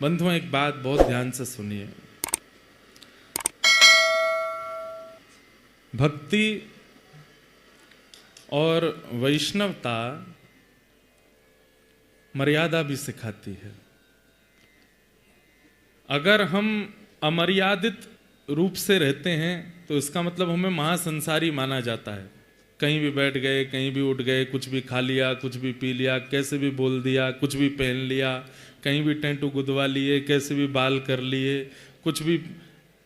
बंधुओं, एक बात बहुत ध्यान से सुनिए। भक्ति और वैष्णवता मर्यादा भी सिखाती है। अगर हम अमर्यादित रूप से रहते हैं तो इसका मतलब हमें महासंसारी माना जाता है। कहीं भी बैठ गए, कहीं भी उठ गए, कुछ भी खा लिया, कुछ भी पी लिया, कैसे भी बोल दिया, कुछ भी पहन लिया, कहीं भी टेंटू गुदवा लिए, कैसे भी बाल कर लिए, कुछ भी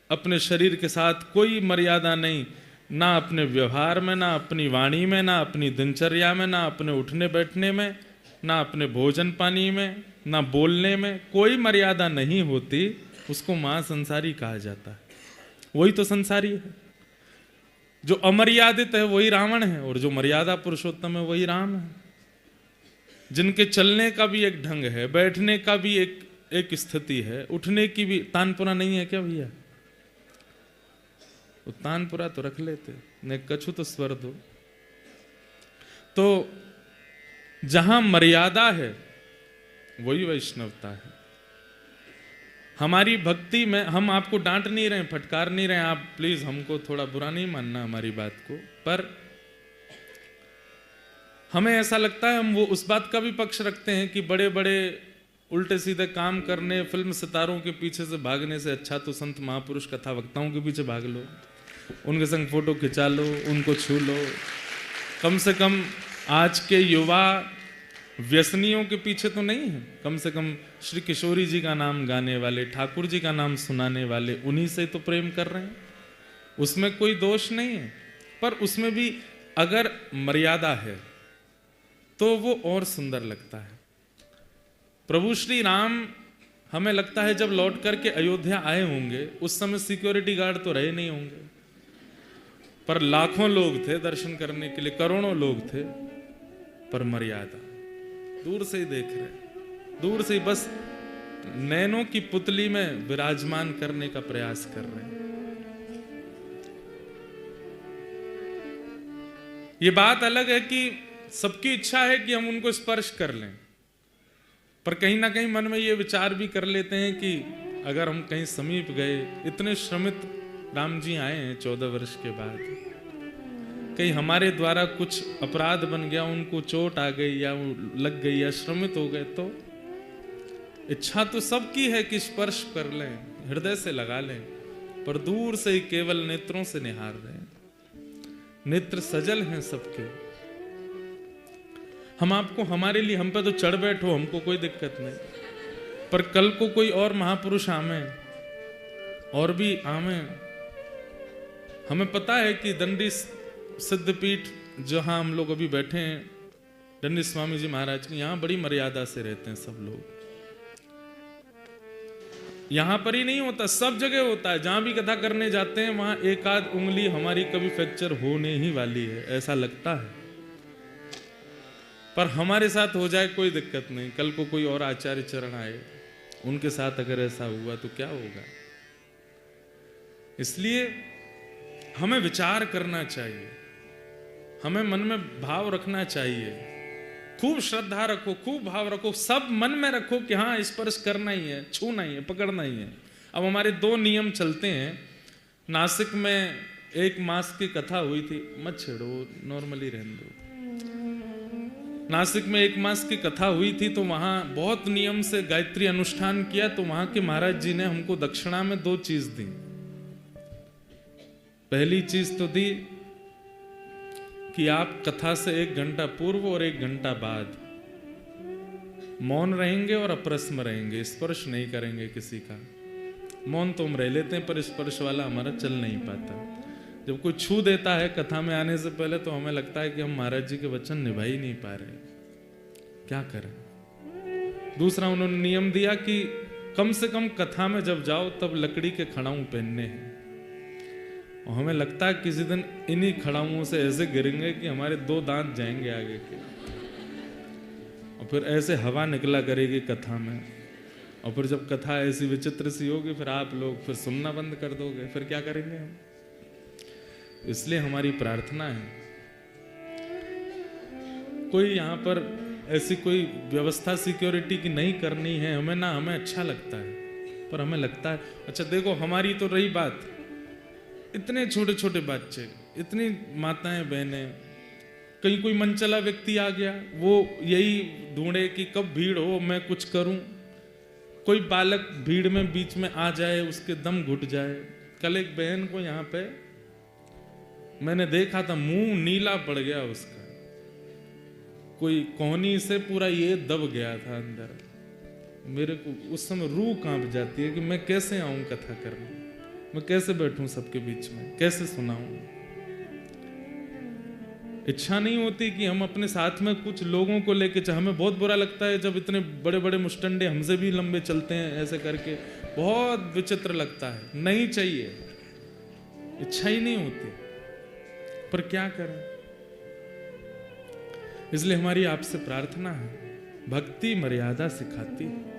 अपने शरीर के साथ कोई मर्यादा नहीं, ना अपने व्यवहार में, ना अपनी वाणी में, ना अपनी दिनचर्या में, ना अपने उठने बैठने में, ना अपने भोजन पानी में, ना बोलने में, कोई मर्यादा नहीं होती। उसको महासंसारी कहा जाता है। वही तो संसारी है। जो अमर्यादित है वही रावण है, और जो मर्यादा पुरुषोत्तम है वही राम है। जिनके चलने का भी एक ढंग है, बैठने का भी एक स्थिति है, उठने की भी। तानपुरा नहीं है क्या भैया? वो तानपुरा तो रख लेते, ने कछु तो स्वर दो। तो जहां मर्यादा है वही वैष्णवता है। हमारी भक्ति में हम आपको डांट नहीं रहे, फटकार नहीं रहे, आप प्लीज हमको थोड़ा बुरा नहीं मानना हमारी बात को, पर हमें ऐसा लगता है, हम वो उस बात का भी पक्ष रखते हैं कि बड़े बड़े उल्टे सीधे काम करने, फिल्म सितारों के पीछे से भागने से अच्छा तो संत महापुरुष कथा वक्ताओं के पीछे भाग लो, उनके संग फोटो खिंचा लो, उनको छू लो। कम से कम आज के युवा व्यसनियों के पीछे तो नहीं है। कम से कम श्री किशोरी जी का नाम गाने वाले, ठाकुर जी का नाम सुनाने वाले, उन्हीं से तो प्रेम कर रहे हैं। उसमें कोई दोष नहीं है, पर उसमें भी अगर मर्यादा है तो वो और सुंदर लगता है। प्रभु श्री राम, हमें लगता है जब लौट करके अयोध्या आए होंगे उस समय सिक्योरिटी गार्ड तो रहे नहीं होंगे, पर लाखों लोग थे दर्शन करने के लिए, करोड़ों लोग थे, पर मर्यादा। दूर से ही देख रहे, दूर से ही बस नैनों की पुतली में विराजमान करने का प्रयास कर रहे हैं। ये बात अलग है कि सबकी इच्छा है कि हम उनको स्पर्श कर लें, पर कहीं ना कहीं मन में ये विचार भी कर लेते हैं कि अगर हम कहीं समीप गए, इतने श्रमित राम जी आए हैं 14 वर्ष के बाद, कहीं हमारे द्वारा कुछ अपराध बन गया, उनको चोट आ गई या लग गई या श्रमित हो गए, तो इच्छा तो सबकी है कि स्पर्श कर लें, हृदय से लगा लें, पर दूर से ही केवल नेत्रों से निहार रहे हैं। नेत्र सजल हैं सबके। हम आपको, हमारे लिए, हम पे तो चढ़ बैठो, हमको कोई दिक्कत नहीं, पर कल को कोई और महापुरुष आवे और भी आवे। हमें पता है कि दंडी सिद्धपीठ जहां हम लोग अभी बैठे हैं, दंडी स्वामी जी महाराज की, यहां बड़ी मर्यादा से रहते हैं सब लोग। यहां पर ही नहीं होता, सब जगह होता है। जहां भी कथा करने जाते हैं वहां एक आध उंगली हमारी कभी फ्रैक्चर होने ही वाली है, ऐसा लगता है। पर हमारे साथ हो जाए कोई दिक्कत नहीं, कल को कोई और आचार्य चरण आए, उनके साथ अगर ऐसा हुआ तो क्या होगा? इसलिए हमें विचार करना चाहिए, हमें मन में भाव रखना चाहिए, खूब श्रद्धा रखो, खूब भाव रखो, सब मन में रखो कि हाँ स्पर्श करना ही है, छूना ही है, पकड़ना ही है। अब हमारे 2 नियम चलते हैं। नासिक में 1 मास की कथा हुई थी, मत छेड़ो, नॉर्मली रहने दो। नासिक में 1 मास की कथा हुई थी, तो वहां बहुत नियम से गायत्री अनुष्ठान किया। तो वहां के महाराज जी ने हमको दक्षिणा में 2 चीज दी। पहली चीज तो दी कि आप कथा से 1 घंटा पूर्व और 1 घंटा बाद मौन रहेंगे और अप्रश्न रहेंगे, स्पर्श नहीं करेंगे किसी का। मौन तो हम रह लेते हैं, पर स्पर्श वाला हमारा चल नहीं पाता। जब कोई छू देता है कथा में आने से पहले, तो हमें लगता है कि हम महाराज जी के वचन निभा ही नहीं पा रहे, क्या करें। दूसरा उन्होंने नियम दिया कि कम से कम कथा में जब जाओ तब लकड़ी के खड़ाऊ पहनने हैं। और हमें लगता है किसी दिन इन्हीं खड़ाऊं से ऐसे गिरेंगे कि हमारे 2 दांत जाएंगे आगे के, और फिर ऐसे हवा निकला करेगी कथा में। और फिर जब कथा ऐसी विचित्र सी होगी, फिर आप लोग फिर सुनना बंद कर दोगे, फिर क्या करेंगे हम? इसलिए हमारी प्रार्थना है, कोई यहाँ पर ऐसी कोई व्यवस्था सिक्योरिटी की नहीं करनी है हमें ना, हमें अच्छा लगता है, पर हमें लगता है। अच्छा देखो, हमारी तो रही बात, इतने छोटे छोटे बच्चे, इतनी माताएं बहनें, कहीं कोई मनचला व्यक्ति आ गया, वो यही ढूंढे कि कब भीड़ हो मैं कुछ करूं। कोई बालक भीड़ में बीच में आ जाए, उसके दम घुट जाए। कल एक बहन को यहाँ पे मैंने देखा था, मुंह नीला पड़ गया उसका, कोई कोहनी से पूरा ये दब गया था अंदर। मेरे को उस समय रूह कांप जाती है कि मैं कैसे आऊं कथा करने, मैं कैसे बैठूं सबके बीच में, कैसे सुनाऊं। इच्छा नहीं होती कि हम अपने साथ में कुछ लोगों को लेके चले। हमें बहुत बुरा लगता है जब इतने बड़े बड़े मुस्टंडे हमसे भी लंबे चलते हैं ऐसे करके, बहुत विचित्र लगता है। नहीं चाहिए, इच्छा ही नहीं होती, पर क्या करें। इसलिए हमारी आपसे प्रार्थना है, भक्ति मर्यादा सिखाती है।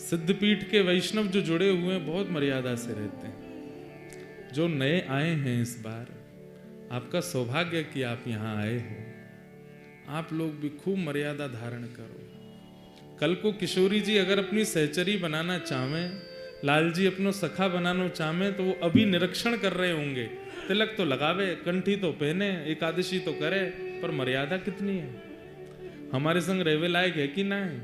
सिद्धपीठ के वैष्णव जो जुड़े हुए हैं बहुत मर्यादा से रहते हैं। जो नए आए हैं इस बार, आपका सौभाग्य कि आप यहां आए हो। आप लोग भी खूब मर्यादा धारण करो। कल को किशोरी जी अगर अपनी सहचरी बनाना चाहें, लाल जी अपनो सखा बनाना चाहें, तो वो अभी निरीक्षण कर रहे होंगे। तिलक तो लगावे, कंठी तो पहने, एकादशी तो करे, पर मर्यादा कितनी है, हमारे संग रहवे लायक है कि ना है।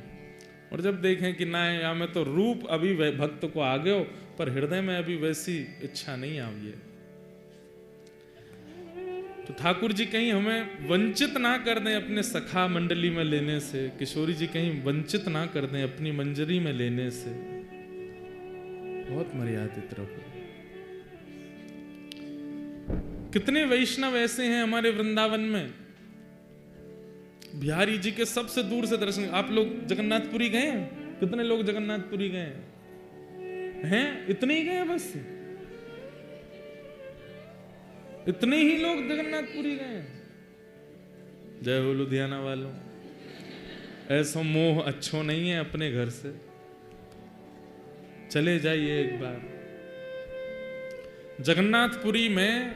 और जब देखें कि ना है, या में तो रूप अभी भक्त को आ गयो, पर हृदय में अभी वैसी इच्छा नहीं आई है। तो ठाकुर जी कहीं हमें वंचित ना कर दें अपने सखा मंडली में लेने से, किशोरी जी कहीं वंचित ना कर दें अपनी मंजरी में लेने से। बहुत मर्यादित रहो। कितने वैष्णव ऐसे हैं हमारे वृंदावन में, बिहारी जी के सबसे दूर से दर्शन। आप लोग जगन्नाथपुरी गए हैं? कितने लोग जगन्नाथपुरी गए हैं? इतने ही गए बस, इतने ही लोग जगन्नाथपुरी गए हैं। जय हो लुधियाना वालों। ऐसा मोह अच्छो नहीं है अपने घर से, चले जाइए एक बार। जगन्नाथपुरी में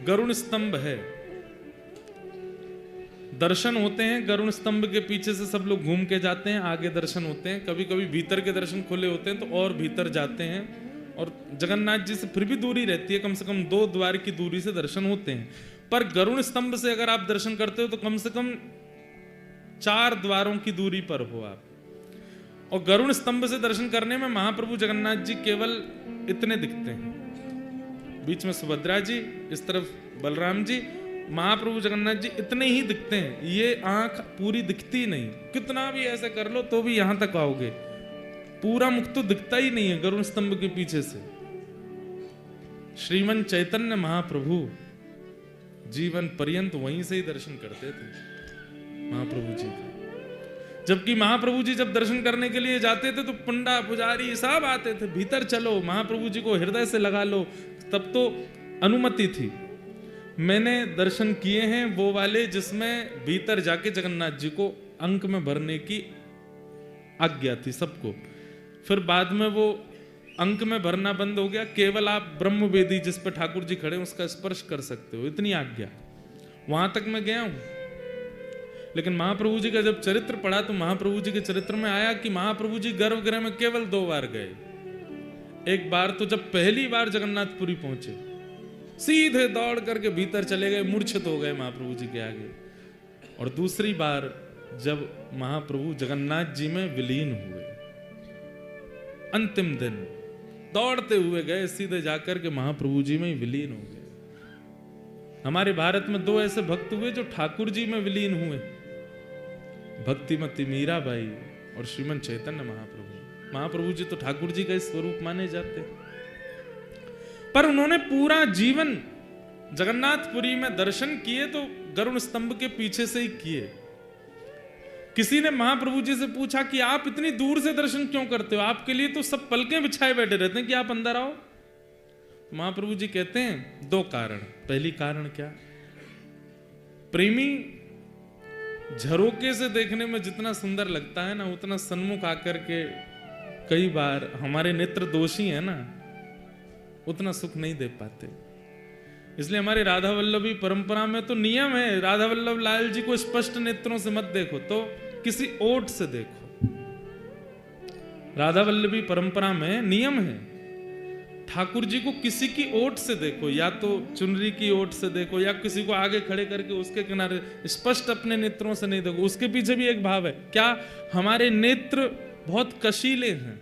गरुण स्तंभ है, दर्शन होते हैं। गरुण स्तंभ के पीछे से सब लोग घूम के जाते हैं, आगे दर्शन होते हैं। कभी कभी भीतर के दर्शन खुले होते हैं तो और भीतर जाते हैं, और जगन्नाथ जी से फिर भी दूरी रहती है, कम से कम 2 द्वार की दूरी से दर्शन होते हैं। पर गरुण स्तंभ से अगर आप दर्शन करते हो तो कम से कम 4 द्वारों की दूरी पर हो आप। और गरुण स्तंभ से दर्शन करने में महाप्रभु जगन्नाथ जी केवल इतने दिखते हैं, बीच में सुभद्रा जी, इस तरफ बलराम जी, महाप्रभु जगन्नाथ जी इतने ही दिखते हैं। ये आंख पूरी दिखती नहीं, कितना भी ऐसे कर लो तो भी यहां तक आओगे, पूरा मुख तो दिखता ही नहीं है गरुण स्तंभ के पीछे से। श्रीमन चैतन्य महाप्रभु जीवन पर्यंत वहीं से ही दर्शन करते थे महाप्रभु जी का। जबकि महाप्रभु जी जब दर्शन करने के लिए जाते थे तो पंडा पुजारी सब आते थे, भीतर चलो, महाप्रभु जी को हृदय से लगा लो, तब तो अनुमति थी। मैंने दर्शन किए हैं वो वाले जिसमें भीतर जाके जगन्नाथ जी को अंक में भरने की आज्ञा थी सबको। फिर बाद में वो अंक में भरना बंद हो गया, केवल आप ब्रह्म वेदी जिस पर ठाकुर जी खड़े उसका स्पर्श कर सकते हो, इतनी आज्ञा। वहां तक मैं गया हूं। लेकिन महाप्रभु जी का जब चरित्र पढ़ा तो महाप्रभु जी के चरित्र में आया कि महाप्रभु जी गर्भगृह में केवल 2 बार गए। एक बार तो जब पहली बार जगन्नाथपुरी पहुंचे, सीधे दौड़ करके भीतर चले गए, मूर्छित हो गए महाप्रभु जी के आगे। और दूसरी बार जब महाप्रभु जगन्नाथ जी में विलीन हुए, अंतिम दिन दौड़ते हुए गए, सीधे जाकर के महाप्रभु जी में विलीन हो गए। हमारे भारत में 2 ऐसे भक्त हुए जो ठाकुर जी में विलीन हुए, भक्तिमती मीराबाई और श्रीमन चैतन्य महाप्रभु। महाप्रभु जी तो ठाकुर जी का स्वरूप माने जाते, पर उन्होंने पूरा जीवन जगन्नाथपुरी में दर्शन किए तो गरुण स्तंभ के पीछे से ही किए। किसी ने महाप्रभु जी से पूछा कि आप इतनी दूर से दर्शन क्यों करते हो, आपके लिए तो सब पलकें बिछाए बैठे रहते हैं कि आप अंदर आओ। महाप्रभु जी कहते हैं 2 कारण। पहली कारण क्या, प्रेमी झरोके से देखने में जितना सुंदर लगता है ना, उतना सन्मुख आकर के कई बार हमारे नेत्र दोषी है ना, उतना सुख नहीं दे पाते। इसलिए हमारी राधा वल्लभी परंपरा में तो नियम है, राधा वल्लभ लाल जी को स्पष्ट नेत्रों से मत देखो, तो किसी ओट से देखो। राधा वल्लभी परंपरा में नियम है, ठाकुर जी को किसी की ओट से देखो, या तो चुनरी की ओट से देखो, या किसी को आगे खड़े करके उसके किनारे, स्पष्ट अपने नेत्रों से नहीं देखो। उसके पीछे भी एक भाव है, क्या हमारे नेत्र बहुत कशीले हैं,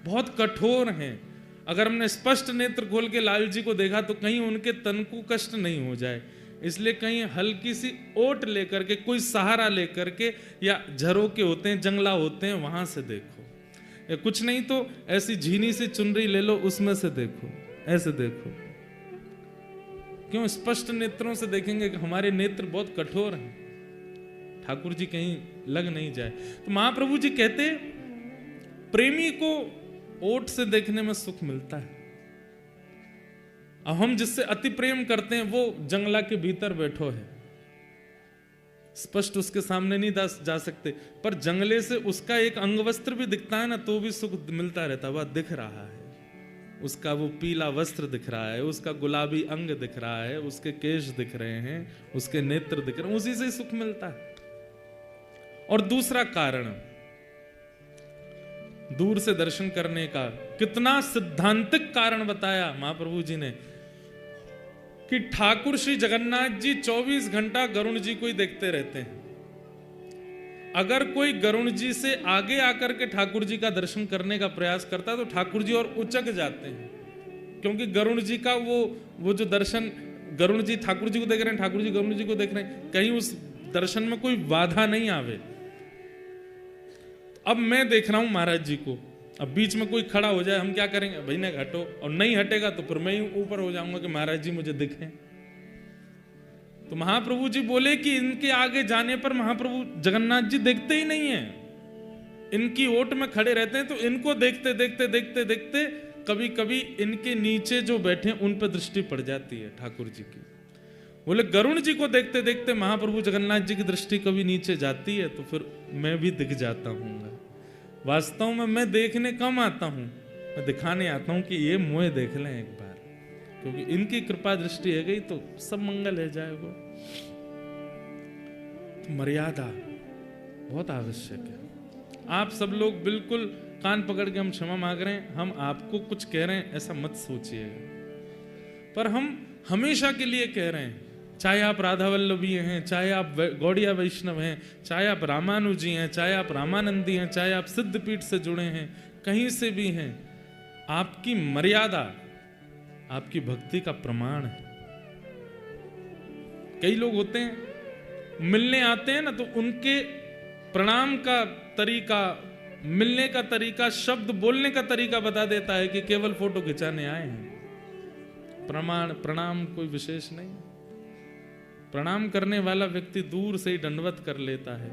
बहुत कठोर हैं। अगर हमने स्पष्ट नेत्र खोल के लाल जी को देखा तो कहीं उनके तन को कष्ट नहीं हो जाए, इसलिए कहीं हल्की सी ओट लेकर के, कोई सहारा लेकर के, या झरोके होते हैं, जंगला होते हैं, वहां से देखो, या कुछ नहीं तो ऐसी झीनी सी चुनरी ले लो, उसमें से देखो, ऐसे देखो। क्यों? स्पष्ट नेत्रों से देखेंगे कि हमारे नेत्र बहुत कठोर हैं, ठाकुर जी कहीं लग नहीं जाए। तो महाप्रभु जी कहते प्रेमी को ओट से देखने में सुख मिलता है। अब हम जिससे अति प्रेम करते हैं वो जंगला के भीतर बैठो है, स्पष्ट उसके सामने नहीं जा सकते, पर जंगले से उसका एक अंग वस्त्र भी दिखता है ना, तो भी सुख मिलता रहता है। वह दिख रहा है, उसका वो पीला वस्त्र दिख रहा है, उसका गुलाबी अंग दिख रहा है, उसके केश दिख रहे हैं, उसके नेत्र दिख रहे हैं, उसी से सुख मिलता है। और दूसरा कारण, दूर से दर्शन करने का कितना सिद्धांतिक कारण बताया महाप्रभु जी ने, कि ठाकुर श्री जगन्नाथ जी 24 घंटा गरुण जी को ही देखते रहते हैं। अगर कोई गरुण जी से आगे आकर के ठाकुर जी का दर्शन करने का प्रयास करता तो ठाकुर जी और उचक जाते हैं, क्योंकि गरुण जी का वो जो दर्शन, गरुण जी ठाकुर जी को देख रहे हैं, ठाकुर जी गरुण जी को देख रहे हैं, कहीं उस दर्शन में कोई बाधा नहीं आवे। अब मैं देख रहा हूं महाराज जी को, अब बीच में कोई खड़ा हो जाए, हम क्या करेंगे? भाई ने हटो, और नहीं हटेगा तो फिर मैं ही ऊपर हो जाऊंगा कि महाराज जी मुझे दिखें। तो महाप्रभु जी बोले कि इनके आगे जाने पर महाप्रभु जगन्नाथ जी देखते ही नहीं है, इनकी ओट में खड़े रहते हैं, तो इनको देखते देखते देखते देखते कभी कभी इनके नीचे जो बैठे उन पर दृष्टि पड़ जाती है ठाकुर जी की। बोले गरुण जी को देखते देखते महाप्रभु जगन्नाथ जी की दृष्टि कभी नीचे जाती है, तो फिर मैं भी दिख जाता हूँ। वास्तव में मैं देखने कम आता हूँ, मैं दिखाने आता हूँ कि ये मुझे देख लें एक बार, क्योंकि इनकी कृपा दृष्टि है गई तो सब मंगल है जाएगा। तो मर्यादा बहुत आवश्यक है। आप सब लोग बिल्कुल कान पकड़ के हम क्षमा मांग रहे हैं, हम आपको कुछ कह रहे हैं ऐसा मत सोचिएगा, पर हम हमेशा के लिए कह रहे हैं, चाहे आप राधा वल्लभी हैं, चाहे आप गौड़िया वैष्णव हैं, चाहे आप रामानुजी हैं, चाहे आप रामानंदी हैं, चाहे आप सिद्धपीठ से जुड़े हैं, कहीं से भी हैं, आपकी मर्यादा आपकी भक्ति का प्रमाण है। कई लोग होते हैं मिलने आते हैं ना, तो उनके प्रणाम का तरीका, मिलने का तरीका, शब्द बोलने का तरीका बता देता है कि केवल फोटो खिंचाने आए हैं। प्रणाम कोई विशेष नहीं। प्रणाम करने वाला व्यक्ति दूर से ही दंडवत कर लेता है,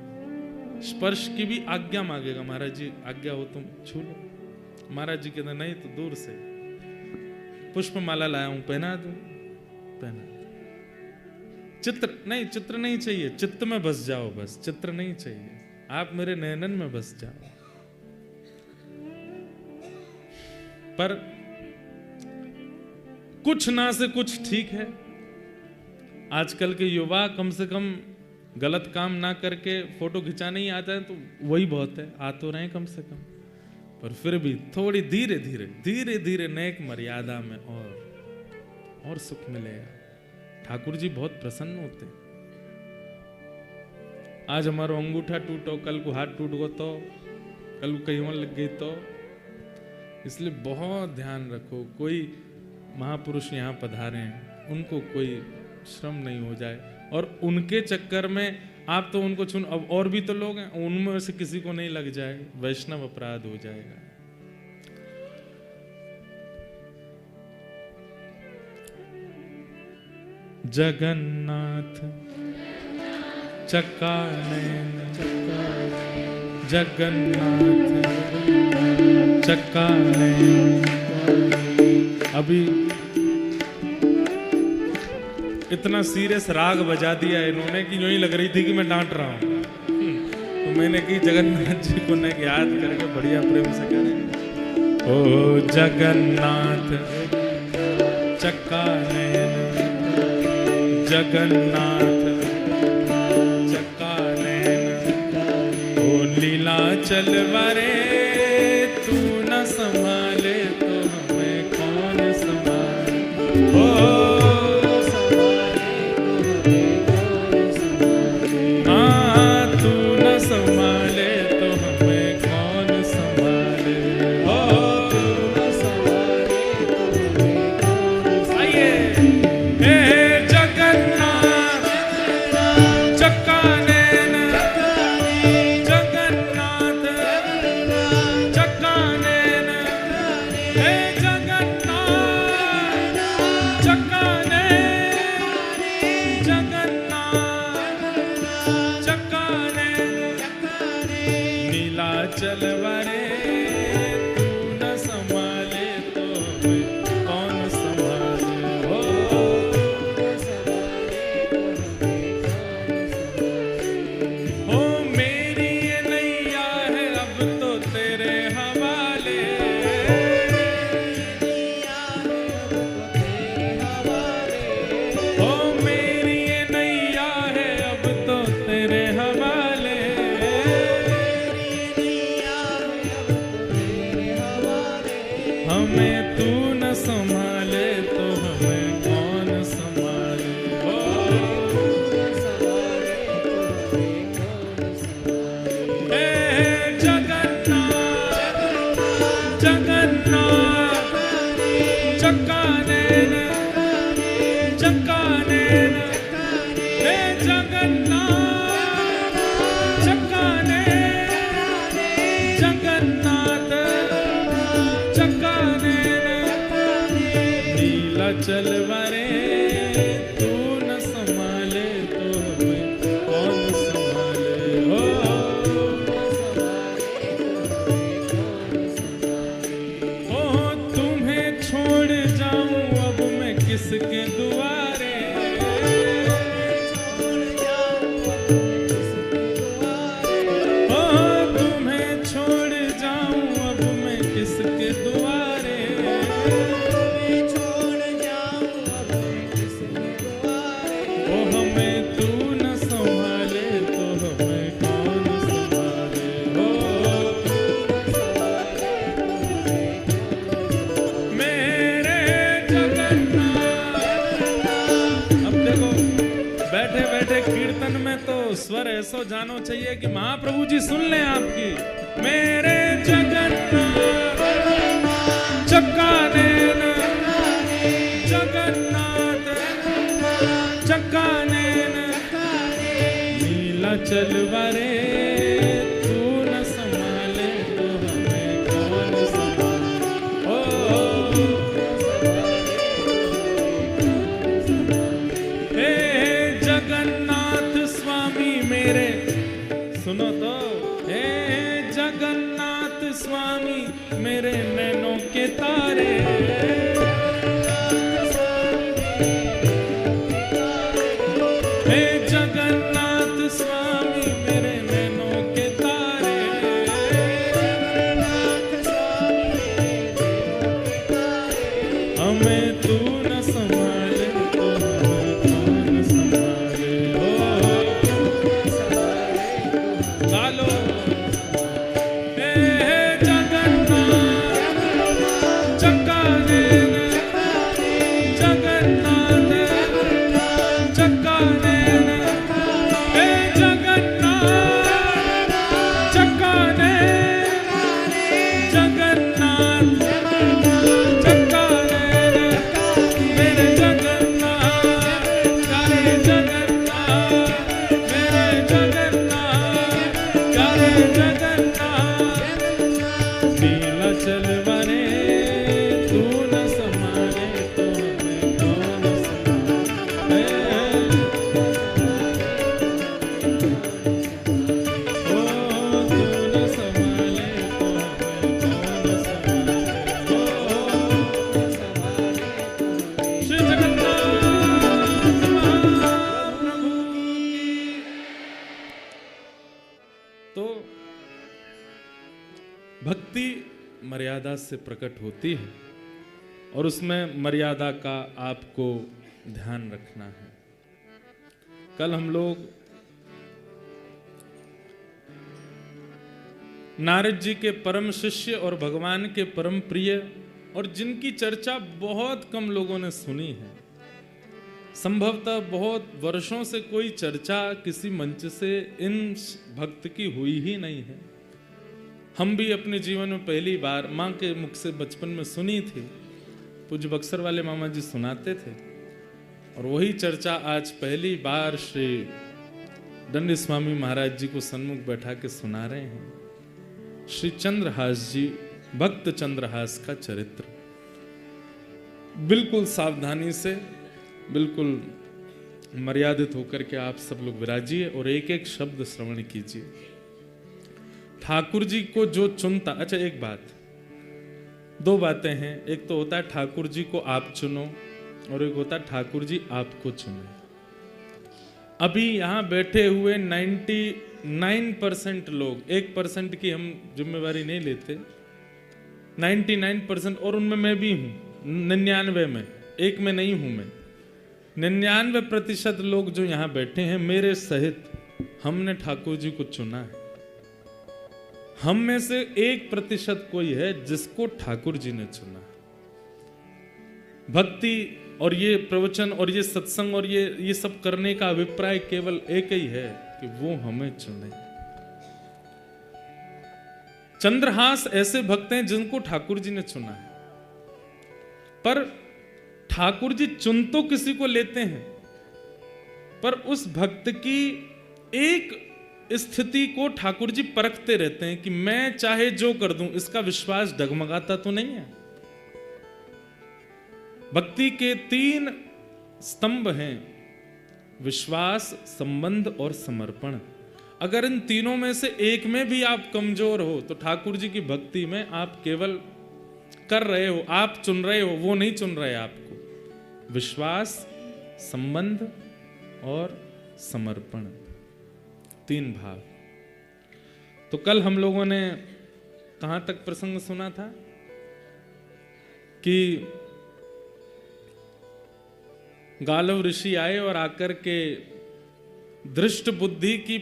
स्पर्श की भी आज्ञा मांगेगा, महाराज जी आज्ञा हो तुम छू लो। महाराज जी कहते नहीं तो दूर से पुष्प माला लाया हूं, पहना दूं, पहना। चित्र नहीं चाहिए, चित्त में बस जाओ, बस चित्र नहीं चाहिए, आप मेरे नयनन में बस जाओ। पर कुछ ना से कुछ ठीक है। आजकल के युवा कम से कम गलत काम ना करके फोटो खिंचाने ही आता है, तो वही बहुत है। आ तो रहे कम से कम, पर फिर भी थोड़ी धीरे धीरे नेक मर्यादा में और सुख मिलेगा। ठाकुर जी बहुत प्रसन्न होते हैं। आज हमारा अंगूठा टूटो, कल को हाथ टूट गो तो, कल को कहीं और लग गई तो, इसलिए बहुत ध्यान रखो। कोई महापुरुष यहाँ पधारे हैं, उनको कोई श्रम नहीं हो जाए, और उनके चक्कर में आप तो उनको चुन, अब और भी तो लोग हैं, उनमें से किसी को नहीं लग जाए, वैष्णव अपराध हो जाएगा। जगन्नाथ चक्का नयन, जगन्नाथ चक्का नयन। अभी इतना सीरियस राग बजा दिया इन्होंने कि यूं ही लग रही थी कि मैं डांट रहा हूं। तो मैंने की जगन्नाथ जी को न याद करके बढ़िया प्रेम से करें। ओ जगन्नाथ चक्का नयन, जगन्नाथ चक्का नैन ओ लीला चलवारे तू न संभाले तो हमें कौन संभाले ओ हाँ तू न संभाले तो हमें कौन संभाले ओ आइए चलवारे तू न संभाले तो हमें कौन संभाले हो मेरी ये नैया है अब तो तेरे हवाले हो मेरी ये नैया है अब तो तेरे हवाले हमें तू न संभाले तो हमें कौन संभाले हे जगन्नाथ जगन्नाथ चक्का नैन चक्का नैन हे जगन्नाथ चक्का नैन जगन्नाथ चक्का चलवारे तू न संभाले तो हमें कौन संभाले हो तुम्हें छोड़ जाऊं अब मैं किसके दुआरे हो तुम्हें छोड़ जाऊं अब मैं किसके दुआरे बैठे बैठे कीर्तन में तो स्वर ऐसा जानो चाहिए कि महाप्रभु जी सुन लें आपकी मेरे जगन्नाथ चक्का नैन जगन्नाथ चक्का नैन लीला चलवारे तू न संभाले तो हमें कौन संभाले जगन्नाथ स्वामी मेरे सुनो तो हे जगन्नाथ स्वामी मेरे नैनों के तारे हे जगन्नाथ स्वामी मेरे नैनों के तारे हमें तू न संभाले तो हमें कौन संभाले लालो चक्का नैन जगन्नाथ चक्का नैन हे जगन्नाथ चक्का नैन जगन्नाथ चक्का नैन मेरे जगन्नाथ प्यारे जगन्नाथ मेरे जगन्नाथ प्यारे जगन्नाथ लीला चलवारे तू न संभाले तो हमें कौन संभाले ओ तू न संभाले तो हमें कौन संभाले श्री जगन्नाथ महाप्रभु की। तो भक्ति मर्यादा से प्रकट होती है और उसमें मर्यादा का आपको ध्यान रखना है। कल हम लोग नारद जी के परम शिष्य और भगवान के परम प्रिय, और जिनकी चर्चा बहुत कम लोगों ने सुनी है, संभवतः बहुत वर्षों से कोई चर्चा किसी मंच से इन भक्त की हुई ही नहीं है। हम भी अपने जीवन में पहली बार माँ के मुख से बचपन में सुनी थी, पूज्य बक्सर वाले मामा जी सुनाते थे, और वही चर्चा आज पहली बार श्री दंडी स्वामी महाराज जी को सन्मुख बैठा के सुना रहे हैं। श्री चंद्रहास जी, भक्त चंद्रहास का चरित्र बिल्कुल सावधानी से, बिल्कुल मर्यादित होकर के आप सब लोग विराजिए और एक एक शब्द श्रवण कीजिए। ठाकुर जी को जो चुनता, अच्छा एक बात, दो बातें हैं, एक तो होता है ठाकुर जी को आप चुनो और एक होता है ठाकुर जी आपको चुने। अभी यहां बैठे हुए 99% लोग, 1% की हम जिम्मेवारी नहीं लेते, 99%, और उनमें मैं भी हूं, 99 में, एक में नहीं हूं मैं, 99% लोग जो यहां बैठे हैं मेरे सहित, हमने ठाकुर जी को चुना है। हम में से 1% कोई है जिसको ठाकुर जी ने चुना। भक्ति और ये प्रवचन और ये सत्संग और ये सब करने का अभिप्राय केवल एक ही है कि वो हमें चुने। चंद्रहास ऐसे भक्त हैं जिनको ठाकुर जी ने चुना है, पर ठाकुर जी चुन तो किसी को लेते हैं, पर उस भक्त की एक स्थिति को ठाकुर जी परखते रहते हैं कि मैं चाहे जो कर दूं, इसका विश्वास डगमगाता तो नहीं है। भक्ति के 3 स्तंभ हैं, विश्वास, संबंध और समर्पण। अगर इन तीनों में से एक में भी आप कमजोर हो तो ठाकुर जी की भक्ति में आप केवल कर रहे हो, आप चुन रहे हो, वो नहीं चुन रहे आपको। विश्वास, संबंध और समर्पण, 3 भाव। तो कल हम लोगों ने कहां तक प्रसंग सुना था कि गालव ऋषि आए और आकर के दृष्ट बुद्धि की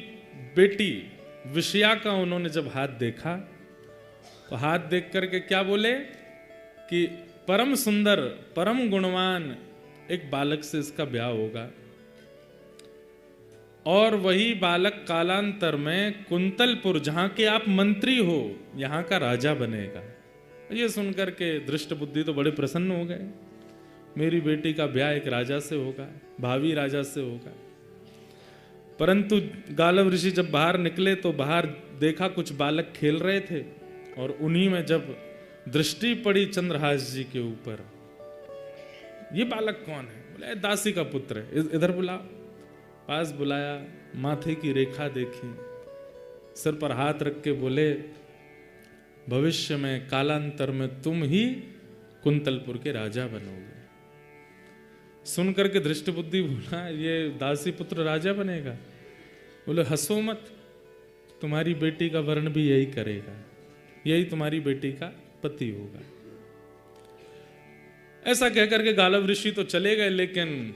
बेटी विषया का उन्होंने जब हाथ देखा तो हाथ देख करके क्या बोले कि परम सुंदर, परम गुणवान एक बालक से इसका ब्याह होगा, और वही बालक कालांतर में कुंतलपुर, जहां के आप मंत्री हो, यहां का राजा बनेगा। ये सुनकर के दृष्ट बुद्धि तो बड़े प्रसन्न हो गए, मेरी बेटी का ब्याह एक राजा से होगा, भावी राजा से होगा। परंतु गालव ऋषि जब बाहर निकले तो बाहर देखा कुछ बालक खेल रहे थे, और उन्हीं में जब दृष्टि पड़ी चंद्रहास जी के ऊपर, ये बालक कौन है? बोले दासी का पुत्र है, इधर बुलाओ। पास बुलाया, माथे की रेखा देखी, सिर पर हाथ रख के बोले भविष्य में कालांतर में तुम ही कुंतलपुर के राजा बनोगे। सुनकर के दृष्ट बुद्धि बोला ये दासी पुत्र राजा बनेगा? बोले हंसो मत, तुम्हारी बेटी का वर्ण भी यही करेगा, यही तुम्हारी बेटी का पति होगा। ऐसा कहकर के गालव ऋषि तो चले गए, लेकिन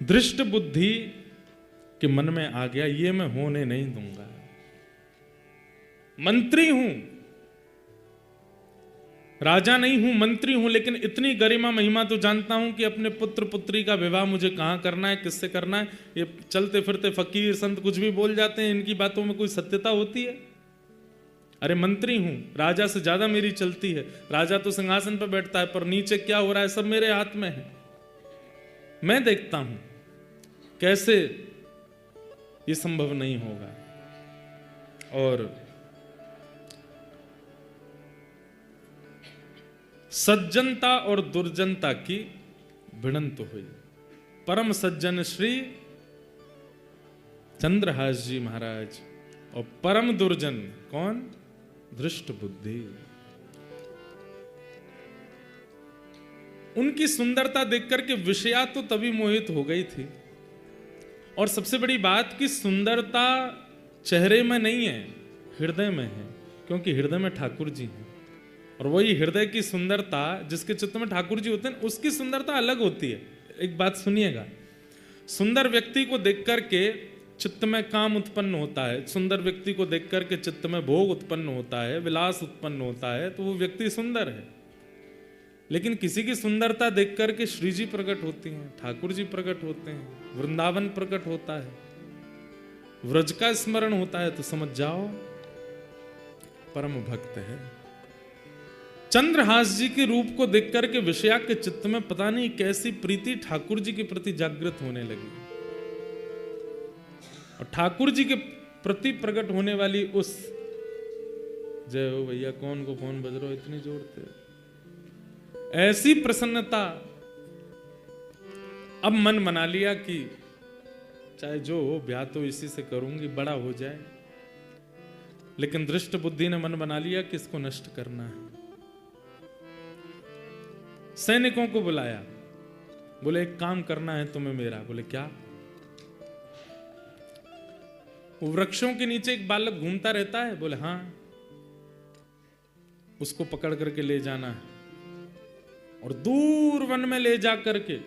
दृष्ट बुद्धि के मन में आ गया ये मैं होने नहीं दूंगा। मंत्री हूं, राजा नहीं हूं, मंत्री हूं, लेकिन इतनी गरिमा महिमा तो जानता हूं कि अपने पुत्र पुत्री का विवाह मुझे कहां करना है, किससे करना है। ये चलते फिरते फकीर संत कुछ भी बोल जाते हैं, इनकी बातों में कोई सत्यता होती है? अरे मंत्री हूं, राजा से ज्यादा मेरी चलती है। राजा तो सिंहासन पर बैठता है, पर नीचे क्या हो रहा है सब मेरे हाथ में है, मैं देखता हूं। कैसे ये संभव नहीं होगा? और सज्जनता और दुर्जनता की भिड़ंत हुई। परम सज्जन श्री चंद्रहास जी महाराज और परम दुर्जन कौन? दृष्ट बुद्धि। उनकी सुंदरता देखकर के विषया तो तभी मोहित हो गई थी, और सबसे बड़ी बात कि सुंदरता चेहरे में नहीं है, हृदय में है, क्योंकि हृदय में ठाकुर जी हैं। और वही हृदय की सुंदरता, जिसके चित्त में ठाकुर जी होते हैं, उसकी सुंदरता अलग होती है। एक बात सुनिएगा, सुंदर व्यक्ति को देख करके चित्त में काम उत्पन्न होता है, सुंदर व्यक्ति को देख करके चित्त में भोग उत्पन्न होता है, विलास उत्पन्न होता है, तो वो व्यक्ति सुंदर है। लेकिन किसी की सुंदरता देख करके श्री जी प्रकट होती हैं, ठाकुर जी प्रकट होते हैं, वृंदावन प्रकट होता है, व्रज का स्मरण होता है, तो समझ जाओ परम भक्त है। चंद्रहास जी के रूप को देख करके विषया के चित्त में पता नहीं कैसी प्रीति ठाकुर जी के प्रति जागृत होने लगी, और ठाकुर जी के प्रति प्रकट होने वाली उस, जय हो भैया, कौन को फोन बज रहा हो इतनी जोर से, ऐसी प्रसन्नता, अब मन बना लिया कि चाहे जो हो ब्याह तो इसी से करूंगी, बड़ा हो जाए। लेकिन दृष्ट बुद्धि ने मन बना लिया कि इसको नष्ट करना है। सैनिकों को बुलाया, बोले एक काम करना है तुम्हें मेरा। बोले क्या? वृक्षों के नीचे एक बालक घूमता रहता है। बोले हाँ, उसको पकड़ करके ले जाना है और दूर वन में ले जा करके,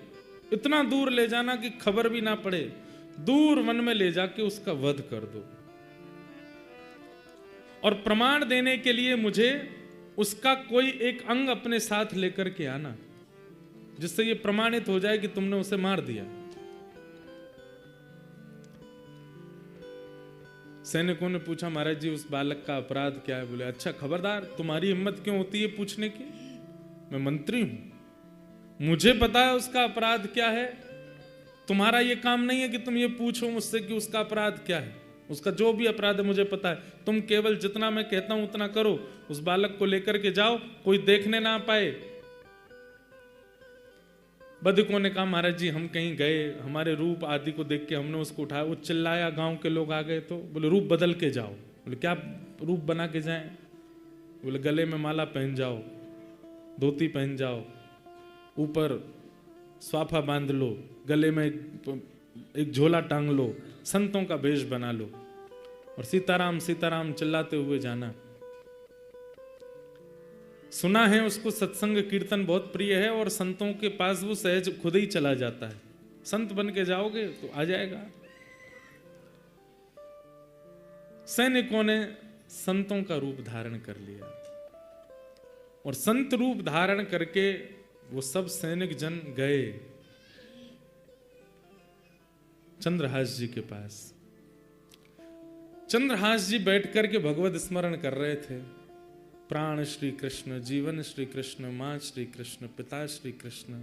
इतना दूर ले जाना कि खबर भी ना पड़े, दूर वन में ले जाके उसका वध कर दो, और प्रमाण देने के लिए मुझे उसका कोई एक अंग अपने साथ लेकर के आना, जिससे यह प्रमाणित हो जाए कि तुमने उसे मार दिया। सैनिकों ने पूछा महाराज जी उस बालक का अपराध क्या है? बोले अच्छा खबरदार, तुम्हारी हिम्मत क्यों होती है पूछने की? मैं मंत्री हूं, मुझे पता है उसका अपराध क्या है। तुम्हारा ये काम नहीं है कि तुम ये पूछो मुझसे कि उसका अपराध क्या है। उसका जो भी अपराध है मुझे पता है, तुम केवल जितना मैं कहता हूं उतना करो। उस बालक को लेकर के जाओ, कोई देखने ना पाए। बधिकों ने कहा महाराज जी हम कहीं गए, हमारे रूप आदि को देख के हमने उसको उठाया, वो चिल्लाया, गांव के लोग आ गए तो बोले रूप बदल के जाओ। बोले क्या रूप बना के जाएं? बोले गले में माला पहन जाओ, धोती पहन जाओ, ऊपर स्वाफा बांध लो, गले में एक झोला टांग लो, संतों का वेश बना लो और सीताराम सीताराम चिल्लाते हुए जाना। सुना है उसको सत्संग कीर्तन बहुत प्रिय है और संतों के पास वो सहज खुद ही चला जाता है। संत बन के जाओगे तो आ जाएगा। सैनिकों ने संतों का रूप धारण कर लिया और संत रूप धारण करके वो सब सैनिक जन गए चंद्रहास जी के पास। चंद्रहास जी बैठ करके भगवत स्मरण कर रहे थे। प्राण श्री कृष्ण, जीवन श्री कृष्ण, मां श्री कृष्ण, पिता श्री कृष्ण,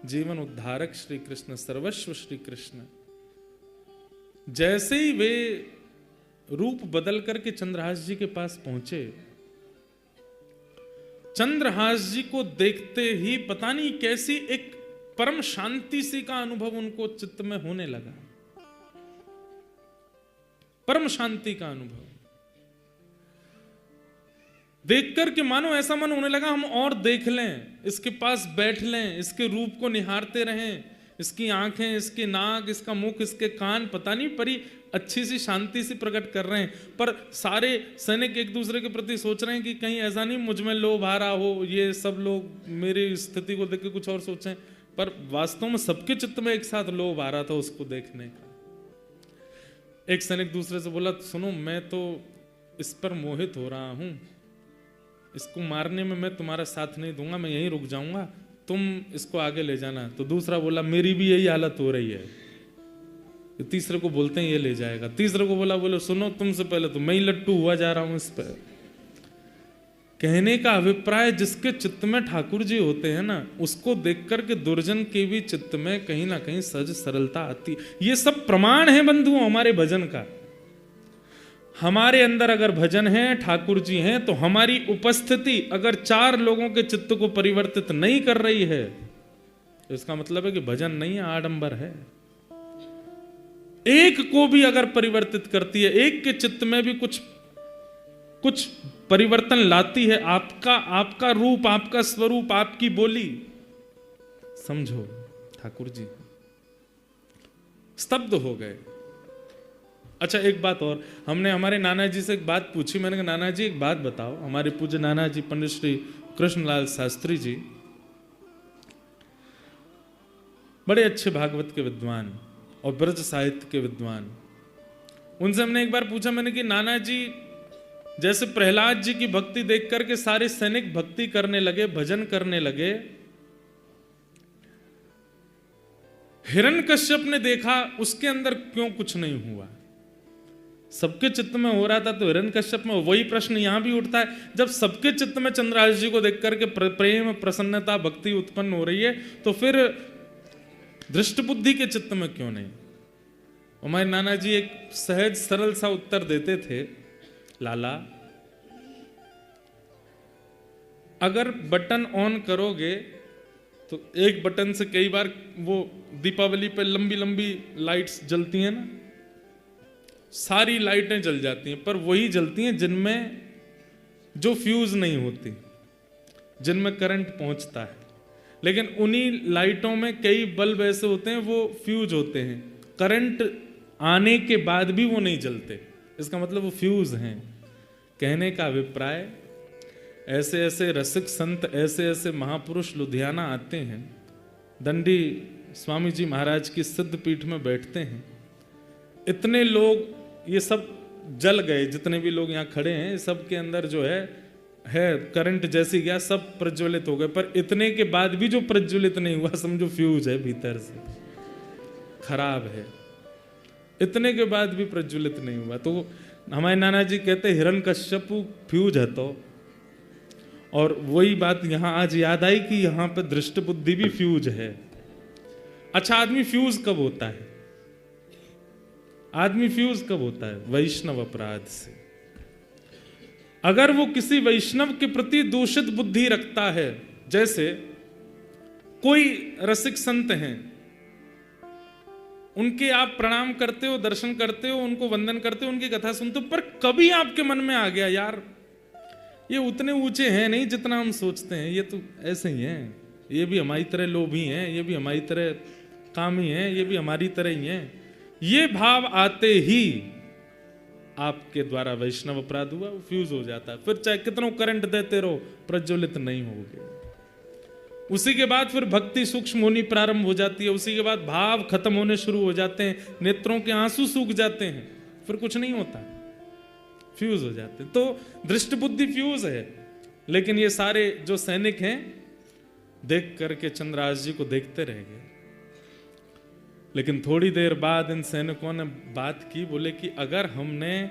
जीवन उद्धारक श्री कृष्ण, सर्वस्व श्री कृष्ण। जैसे ही वे रूप बदल करके चंद्रहास जी के पास पहुंचे, चंद्रहास जी को देखते ही पता नहीं कैसी एक परम शांति सी का अनुभव उनको चित्त में होने लगा, परम शांति का अनुभव देख करके मानो ऐसा मन होने लगा हम और देख लें, इसके पास बैठ लें, इसके रूप को निहारते रहें, इसकी आंखें, इसके नाक, इसका मुख, इसके कान, पता नहीं परी अच्छी सी शांति सी प्रकट कर रहे हैं। पर सारे सैनिक एक दूसरे के प्रति सोच रहे हैं कि कहीं ऐसा नहीं मुझ में लोभ आ रहा हो, ये सब लोग मेरी स्थिति को देख के कुछ और सोचें। पर वास्तव में सबके चित्त में एक साथ लोभ आ रहा था उसको देखने का। एक सैनिक दूसरे से बोला सुनो मैं तो इस पर मोहित हो रहा हूं, इसको मारने में मैं तुम्हारा साथ नहीं दूंगा, मैं यहीं रुक जाऊंगा, तुम इसको आगे ले जाना। तो दूसरा बोला मेरी भी यही हालत हो रही है। तीसरे को बोलते हैं ये ले जाएगा। तीसरे को बोले सुनो तुमसे पहले तो मैं ही लट्टू हुआ जा रहा हूं इस पर। कहने का अभिप्राय जिसके चित्त में ठाकुर जी होते हैं ना, उसको देख करके दुर्जन के भी चित्त में कहीं ना कहीं सहज सरलता आती। ये सब प्रमाण है बंधुओं हमारे भजन का। हमारे अंदर अगर भजन है, ठाकुर जी हैं, तो हमारी उपस्थिति अगर 4 लोगों के चित्त को परिवर्तित नहीं कर रही है तो इसका मतलब है कि भजन नहीं है, आडंबर है। एक को भी अगर परिवर्तित करती है, एक के चित्त में भी कुछ परिवर्तन लाती है, आपका रूप, आपका स्वरूप, आपकी बोली, समझो ठाकुर जी स्तब्ध हो गए। अच्छा एक बात और, हमने हमारे नाना जी से एक बात पूछी। मैंने कहा नाना जी एक बात बताओ। हमारे पूज्य नाना जी पंडित श्री कृष्णलाल शास्त्री जी बड़े अच्छे भागवत के विद्वान, और ब्रज साहित्य के विद्वान। उनसे हमने एक बार पूछा, मैंने कि नाना जी, जैसे प्रहलाद जी की भक्ति देख करके सारे सैनिक भक्ति करने लगे, भजन करने लगे, हिरण्यकश्यप ने देखा उसके अंदर क्यों कुछ नहीं हुआ? सबके चित्त में हो रहा था तो हिरण्यकश्यप में, वही प्रश्न यहां भी उठता है, जब सबके चित्त में चंद्रहास जी को देख करके प्रेम, प्रसन्नता, भक्ति उत्पन्न हो रही है, तो फिर दृष्ट बुद्धि के चित्त में क्यों नहीं? हमारे नाना जी एक सहज सरल सा उत्तर देते थे, लाला, अगर बटन ऑन करोगे तो एक बटन से कई बार वो दीपावली पे लंबी लंबी लाइट्स जलती हैं ना, सारी लाइटें जल जाती हैं, पर वही जलती हैं जिनमें जो फ्यूज नहीं होती, जिनमें करंट पहुंचता है। लेकिन उन्हीं लाइटों में कई बल्ब ऐसे होते हैं वो फ्यूज होते हैं, करंट आने के बाद भी वो नहीं जलते, इसका मतलब वो फ्यूज हैं। कहने का अभिप्राय, ऐसे ऐसे रसिक संत, ऐसे ऐसे महापुरुष लुधियाना आते हैं, दंडी स्वामी जी महाराज की सिद्ध पीठ में बैठते हैं, इतने लोग, ये सब जल गए, जितने भी लोग यहाँ खड़े हैं सब के अंदर जो है करंट जैसी गया, सब प्रज्वलित हो गए, पर इतने के बाद भी जो प्रज्वलित नहीं हुआ समझो फ्यूज है, भीतर से खराब है, इतने के बाद भी प्रज्वलित नहीं हुआ। तो हमारे नाना जी कहते हिरण्यकश्यप फ्यूज है। तो और वही बात यहां आज याद आई कि यहां पे दृष्ट बुद्धि भी फ्यूज है। अच्छा, आदमी फ्यूज कब होता है? आदमी फ्यूज कब होता है? वैष्णव अपराध से। अगर वो किसी वैष्णव के प्रति दूषित बुद्धि रखता है, जैसे कोई रसिक संत हैं, उनके आप प्रणाम करते हो, दर्शन करते हो, उनको वंदन करते हो, उनकी कथा सुनते हो, पर कभी आपके मन में आ गया, यार ये उतने ऊंचे हैं नहीं जितना हम सोचते हैं, ये तो ऐसे ही हैं, ये भी हमारी तरह लोभी हैं, ये भी हमारी तरह कामी हैं, ये भी हमारी तरह ही हैं, ये भाव आते ही आपके द्वारा वैष्णव अपराध हुआ, वो फ्यूज हो जाता है। फिर चाहे कितना करंट देते रहो, प्रज्वलित नहीं होगे। उसी के बाद फिर भक्ति सूक्ष्म होनी प्रारंभ हो जाती है, उसी के बाद भाव खत्म होने शुरू हो जाते हैं, नेत्रों के आंसू सूख जाते हैं, फिर कुछ नहीं होता, फ्यूज हो जाते हैं। तो दृष्ट बुद्धि फ्यूज है। लेकिन ये सारे जो सैनिक हैं देख करके चंद्रहास जी को देखते रह गए। लेकिन थोड़ी देर बाद इन सैनिकों ने बात की, बोले कि अगर हमने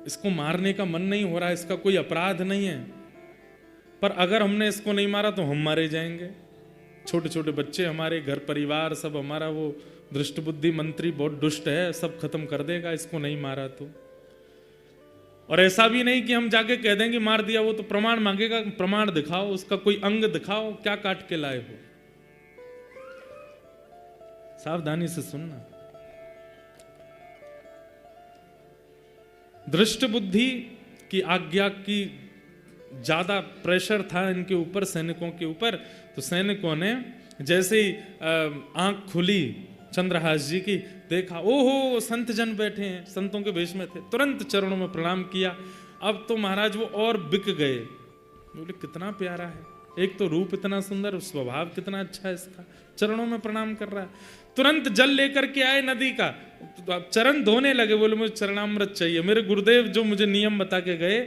इसको मारने का मन नहीं हो रहा, इसका कोई अपराध नहीं है, पर अगर हमने इसको नहीं मारा तो हम मारे जाएंगे, छोटे छोटे बच्चे, हमारे घर परिवार सब, हमारा वो दृष्ट बुद्धि मंत्री बहुत दुष्ट है, सब खत्म कर देगा इसको नहीं मारा तो। और ऐसा भी नहीं कि हम जाके कह देंगे मार दिया, वो तो प्रमाण मांगेगा, प्रमाण दिखाओ, उसका कोई अंग दिखाओ, क्या काट के लाए हो। सावधानी से सुनना। दृष्ट बुद्धि की आज्ञा की ज्यादा प्रेशर था इनके ऊपर, सैनिकों के ऊपर। तो सैनिकों ने जैसे ही आंख खुली चंद्रहास जी की, देखा ओहो संत जन बैठे हैं, संतों के वेश में थे, तुरंत चरणों में प्रणाम किया। अब तो महाराज वो और बिक गए, बोले कितना प्यारा है, एक तो रूप इतना सुंदर, स्वभाव कितना अच्छा है इसका, चरणों में प्रणाम कर रहा है। तुरंत जल लेकर के आए नदी का, तो चरण धोने लगे, बोले मुझे चरणामृत चाहिए। मेरे गुरुदेव जो मुझे नियम बता के गए,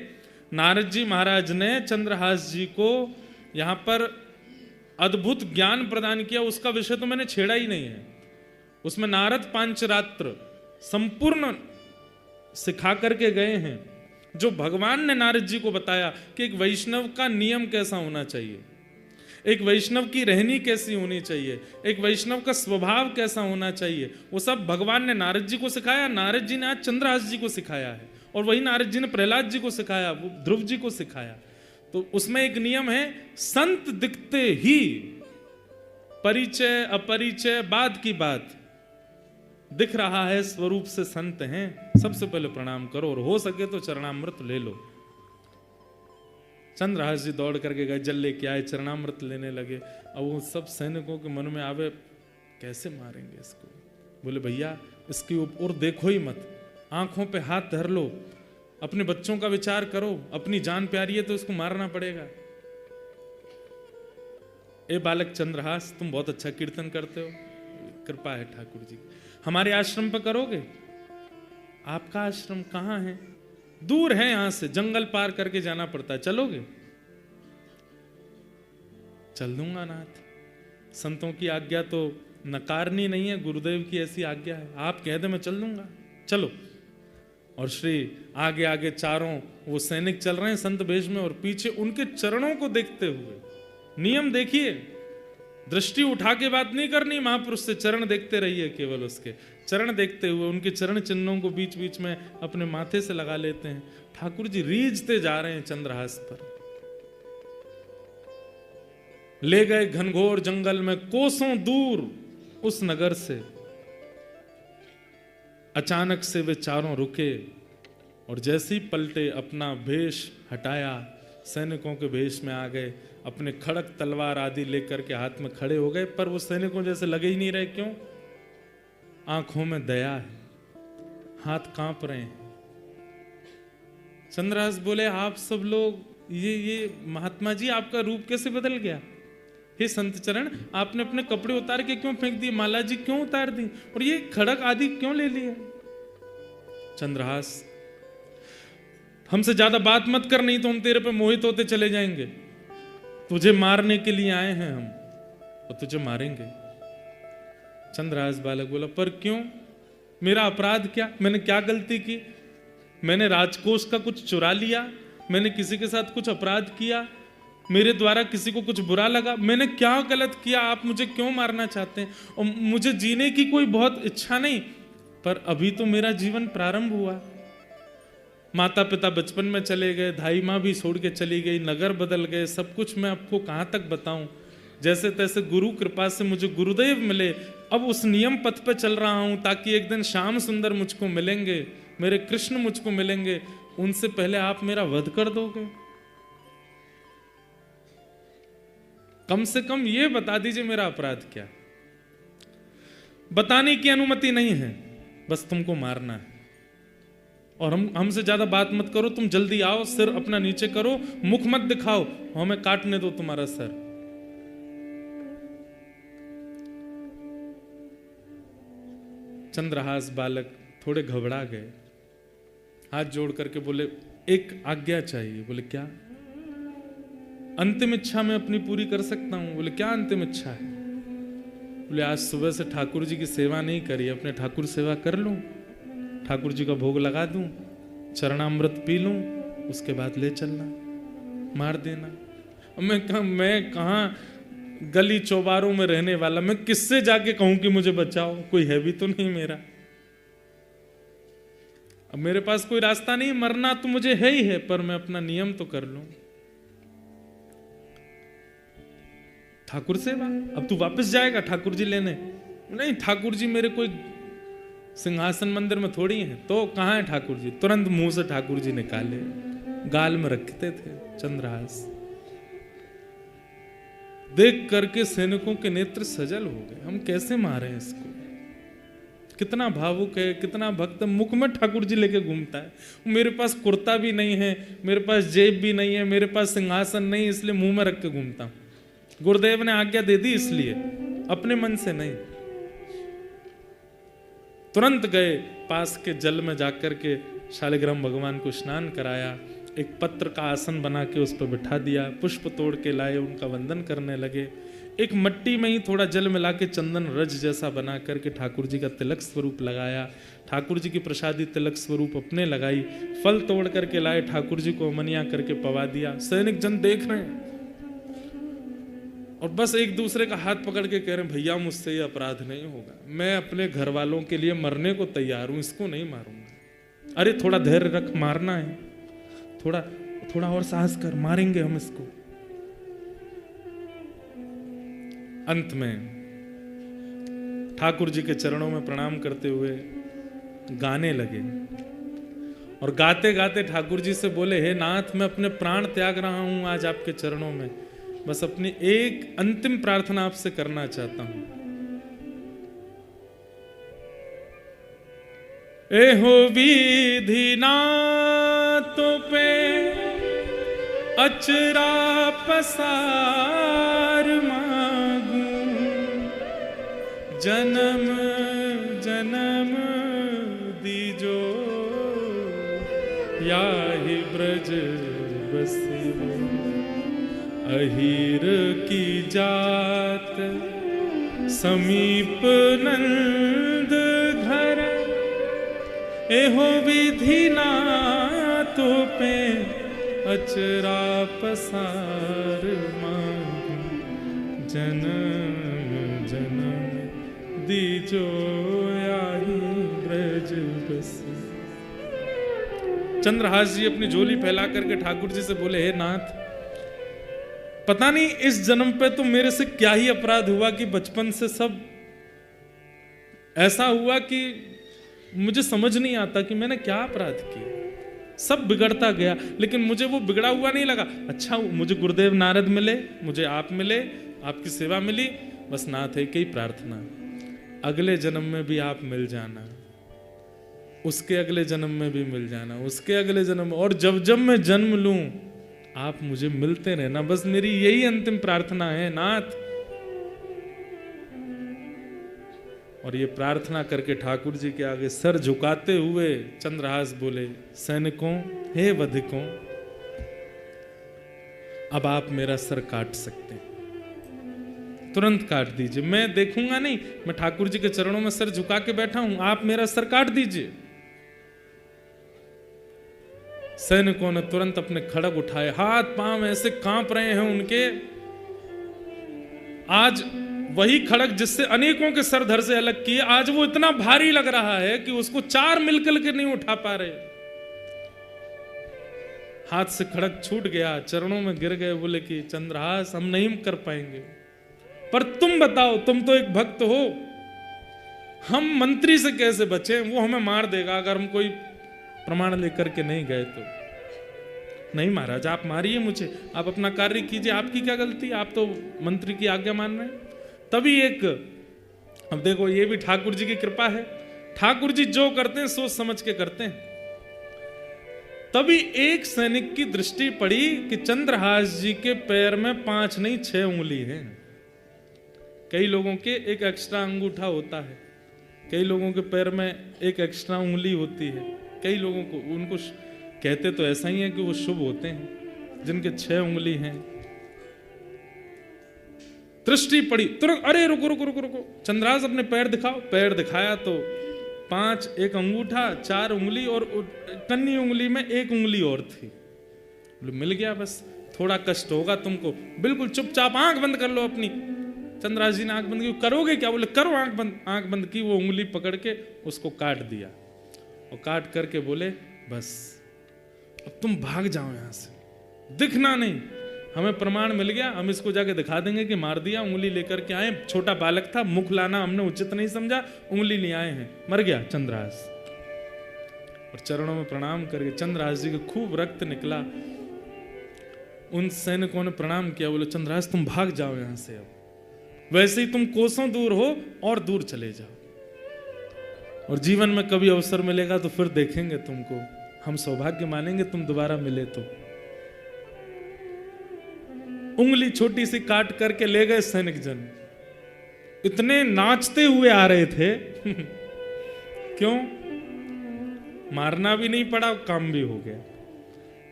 नारद जी महाराज ने चंद्रहास जी को यहां पर अद्भुत ज्ञान प्रदान किया, उसका विषय तो मैंने छेड़ा ही नहीं है। उसमें नारद पांचरात्र संपूर्ण सिखा करके गए हैं, जो भगवान ने नारद जी को बताया कि एक वैष्णव का नियम कैसा होना चाहिए, एक वैष्णव की रहनी कैसी होनी चाहिए, एक वैष्णव का स्वभाव कैसा होना चाहिए, वो सब भगवान ने नारद जी को सिखाया। नारद जी ने आज चंद्रहास जी को सिखाया है, और वही नारद जी ने प्रहलाद जी को सिखाया, वो ध्रुव जी को सिखाया। तो उसमें एक नियम है, संत दिखते ही परिचय अपरिचय बाद की बात, दिख रहा है स्वरूप से संत हैं, सबसे पहले प्रणाम करो, और हो सके तो चरणामृत ले लो। चंद्रहास जी दौड़ करके गए, जल लेके आए, चरणामृत लेने लगे। अब वो सब सैनिकों के मन में आवे, कैसे मारेंगे इसको। बोले भैया इसकी ओर देखो ही मत, आंखों पे हाथ धर लो, अपने बच्चों का विचार करो, अपनी जान प्यारी है तो इसको मारना पड़ेगा। ए बालक चंद्रहास, तुम बहुत अच्छा कीर्तन करते हो, कृपा है ठाकुर जी। हमारे आश्रम पर करोगे? आपका आश्रम कहाँ है? दूर है, यहां से जंगल पार करके जाना पड़ता है, चलोगे? चल दूंगा नाथ। संतों की आज्ञा तो नकारनी नहीं है, गुरुदेव की ऐसी आज्ञा है, आप कह दे मैं चल दूंगा, चलो। और श्री आगे आगे चारों वो सैनिक चल रहे हैं संत वेश में, और पीछे उनके चरणों को देखते हुए, नियम देखिए, दृष्टि उठा के बात नहीं करनी महापुरुष से, चरण देखते रहिए, केवल उसके चरण देखते हुए उनके चरण चिन्हों को बीच बीच में अपने माथे से लगा लेते हैं। ठाकुर जी रीझते जा रहे हैं चंद्रहास पर। ले गए घनघोर जंगल में, कोसों दूर उस नगर से। अचानक से वे चारों रुके और जैसे ही पलटे, अपना भेष हटाया, सैनिकों के भेष में आ गए, अपने खड़क तलवार आदि लेकर के हाथ में खड़े हो गए। पर वो सैनिकों जैसे लगे ही नहीं रहे। क्यों? आंखों में दया है, हाथ कांप रहे हैं। चंद्रहास बोले, आप सब लोग ये महात्मा जी, आपका रूप कैसे बदल गया? हे संत चरण, आपने अपने कपड़े उतार के क्यों फेंक दिए? माला जी क्यों उतार दी? और ये खड़क आदि क्यों ले लिया? चंद्रहास, हमसे ज्यादा बात मत कर, नहीं तो हम तेरे पे मोहित होते चले जाएंगे। तुझे मारने के लिए आए हैं हम, और तुझे मारेंगे। चंद्रहास बालक बोला, पर क्यों? मेरा अपराध क्या? मैंने क्या गलती की? मैंने राजकोष का कुछ चुरा लिया? मैंने किसी के साथ कुछ अपराध किया? मेरे द्वारा किसी को कुछ बुरा लगा? मैंने क्या गलत किया? आप मुझे क्यों मारना चाहते हैं? और मुझे जीने की कोई बहुत इच्छा नहीं, पर अभी तो मेरा जीवन प्रारंभ हुआ। माता पिता बचपन में चले गए, धाई माँ भी छोड़ के चली गई, नगर बदल गए, सब कुछ मैं आपको कहाँ तक बताऊं। जैसे तैसे गुरु कृपा से मुझे गुरुदेव मिले, अब उस नियम पथ पे चल रहा हूं, ताकि एक दिन श्याम सुंदर मुझको मिलेंगे, मेरे कृष्ण मुझको मिलेंगे, उनसे पहले आप मेरा वध कर दोगे। कम से कम ये बता दीजिए मेरा अपराध क्या। बताने की अनुमति नहीं है, बस तुमको मारना है। और हमसे ज्यादा बात मत करो, तुम जल्दी आओ, सिर अपना नीचे करो, मुख मत दिखाओ, हमें काटने दो तुम्हारा सर। चंद्रहास बालक थोड़े घबरा गए, हाथ जोड़ करके बोले, एक आज्ञा चाहिए। बोले क्या? अंतिम इच्छा मैं अपनी पूरी कर सकता हूं। बोले क्या अंतिम इच्छा है? बोले आज सुबह से ठाकुर जी की सेवा नहीं करी, अपने ठाकुर सेवा कर लूं, ठाकुर जी का भोग लगा दूं, चरणामृत पी लूं, उसके बाद ले चलना, मार देना। मैं कहां गली चौबारों में रहने वाला, मैं किससे जाके कहूं कि मुझे बचाओ? कोई है भी तो नहीं मेरा। अब मेरे पास कोई रास्ता नहीं, मरना तो मुझे है ही है, पर मैं अपना नियम तो कर लूं। ठाकुर सेवा, अब तू वापस जाएगा ठाकुर जी लेने? नहीं, ठाकुर जी मेरे कोई सिंहासन मंदिर में थोड़ी है। तो कहां है ठाकुर जी? तुरंत मुंह से ठाकुर जी निकाले, गाल में रखते थे चंद्रहास। देख करके सैनिकों के नेत्र सजल हो गए, हम कैसे मारे इसको? कितना भावुक है, कितना भक्त, मुख में ठाकुर जी लेके घूमता है। मेरे पास कुर्ता भी नहीं है, मेरे पास जेब भी नहीं है, मेरे पास सिंहासन नहीं, इसलिए मुंह में रख के घूमता हूं। गुरुदेव ने आज्ञा दे दी इसलिए, अपने मन से नहीं। तुरंत गए पास के जल में जाकर के शालिग्राम भगवान को स्नान कराया, एक पत्र का आसन बना के उस पर बिठा दिया, पुष्प तोड़ के लाए, उनका वंदन करने लगे। एक मट्टी में ही थोड़ा जल मिला के चंदन रज जैसा बना करके ठाकुर जी का तिलक स्वरूप लगाया, ठाकुर जी की प्रसादी तिलक स्वरूप अपने लगाई, फल तोड़ करके लाए, ठाकुर जी को अमनिया करके पवा दिया। सैनिक जन देख रहे हैं और बस एक दूसरे का हाथ पकड़ के कह रहे हैं, भैया मुझसे ये अपराध नहीं होगा, मैं अपने घर वालों के लिए मरने को तैयार हूं, इसको नहीं मारूंगा। अरे थोड़ा धैर्य रख, मारना है, थोड़ा और साहस कर, मारेंगे हम इसको। अंत में ठाकुर जी के चरणों में प्रणाम करते हुए गाने लगे और गाते गाते ठाकुर जी से बोले, हे नाथ, मैं अपने प्राण त्याग रहा हूं आज आपके चरणों में, बस अपनी एक अंतिम प्रार्थना आपसे करना चाहता हूं। एहो विधि नाथ पे अचरा पसार मांगू, जन्म जन्म अहीर की जात समीप नंद घर, एहो विधि ना तो पे अचरा पसार मांग, जन्म जन्म दीजो आही ब्रज बस। चंद्रहास जी अपनी झोली फैला करके ठाकुर जी से बोले, हे नाथ, पता नहीं इस जन्म पे तो मेरे से क्या ही अपराध हुआ कि बचपन से सब ऐसा हुआ कि मुझे समझ नहीं आता कि मैंने क्या अपराध किया। सब बिगड़ता गया, लेकिन मुझे वो बिगड़ा हुआ नहीं लगा। अच्छा, मुझे गुरुदेव नारद मिले, मुझे आप मिले, आपकी सेवा मिली, बस नाथ एक ही प्रार्थना, अगले जन्म में भी आप मिल जाना, उसके अगले जन्म में भी मिल जाना, उसके अगले जन्म में, और जब जब मैं जन्म लूं आप मुझे मिलते रहना, बस मेरी यही अंतिम प्रार्थना है नाथ। और ये प्रार्थना करके ठाकुर जी के आगे सर झुकाते हुए चंद्रहास बोले, सैनिकों, हे वधिकों, अब आप मेरा सर काट सकते हैं, तुरंत काट दीजिए। मैं देखूंगा नहीं, मैं ठाकुर जी के चरणों में सर झुका के बैठा हूं, आप मेरा सर काट दीजिए। सैनिकों ने तुरंत अपने खड़ग उठाए, हाथ पांव ऐसे कांप रहे हैं उनके। आज वही खड़ग जिससे अनेकों के सर धड़ से अलग किए, आज वो इतना भारी लग रहा है कि उसको चार मिलकर के नहीं उठा पा रहे। हाथ से खड़ग छूट गया, चरणों में गिर गए, बोले कि चंद्रहास, हम नहीं कर पाएंगे, पर तुम बताओ, तुम तो एक भक्त हो, हम मंत्री से कैसे बचे? वो हमें मार देगा अगर हम कोई प्रमाण लेकर के नहीं गए तो। नहीं महाराज, आप मारिए मुझे, आप अपना कार्य कीजिए, आपकी क्या गलती, आप तो मंत्री की आज्ञा मान रहे हैं। तभी एक, अब देखो ये भी ठाकुर जी की कृपा है, ठाकुर जी जो करते हैं सोच समझ के करते हैं। तभी एक सैनिक की दृष्टि पड़ी कि चंद्रहास जी के पैर में 5 नहीं 6 उंगली है। कई लोगों के एक एक्स्ट्रा अंगूठा होता है, कई लोगों के पैर में एक एक्स्ट्रा उंगली होती है, कई लोगों को, उनको कहते तो ऐसा ही है कि वो शुभ होते हैं, जिनके 6 उंगली हैं। दृष्टि पड़ी तुरंत, अरे रुको रुको रुको रुको, चंद्रहास अपने पैर दिखाओ। पैर दिखाया तो 5, एक अंगूठा, 4 उंगली, और कन्नी उंगली में 1 उंगली और थी। मिल गया, बस थोड़ा कष्ट होगा तुमको, बिल्कुल चुपचाप आंख बंद कर लो अपनी। चंद्रहास जी ने आंख बंद की, करोगे क्या? बोले करो आंख बंद। आंख बंद की, वो उंगली पकड़ के उसको काट दिया, और काट करके बोले, बस अब तुम भाग जाओ यहां से, दिखना नहीं, हमें प्रमाण मिल गया, हम इसको जाके दिखा देंगे कि मार दिया। उंगली लेकर के आए, छोटा बालक था, मुख लाना हमने उचित नहीं समझा, उंगली ले आए हैं, मर गया चंद्रहास। और चरणों में प्रणाम करके चंद्रहास जी को खूब रक्त निकला। उन सैनिकों ने प्रणाम किया, बोले चंद्रहास तुम भाग जाओ यहां से, अब वैसे ही तुम कोसों दूर हो और दूर चले जाओ, और जीवन में कभी अवसर मिलेगा तो फिर देखेंगे तुमको, हम सौभाग्य मानेंगे तुम दोबारा मिले तो। उंगली छोटी सी काट करके ले गए सैनिक जन, इतने नाचते हुए आ रहे थे क्यों? मारना भी नहीं पड़ा, काम भी हो गया।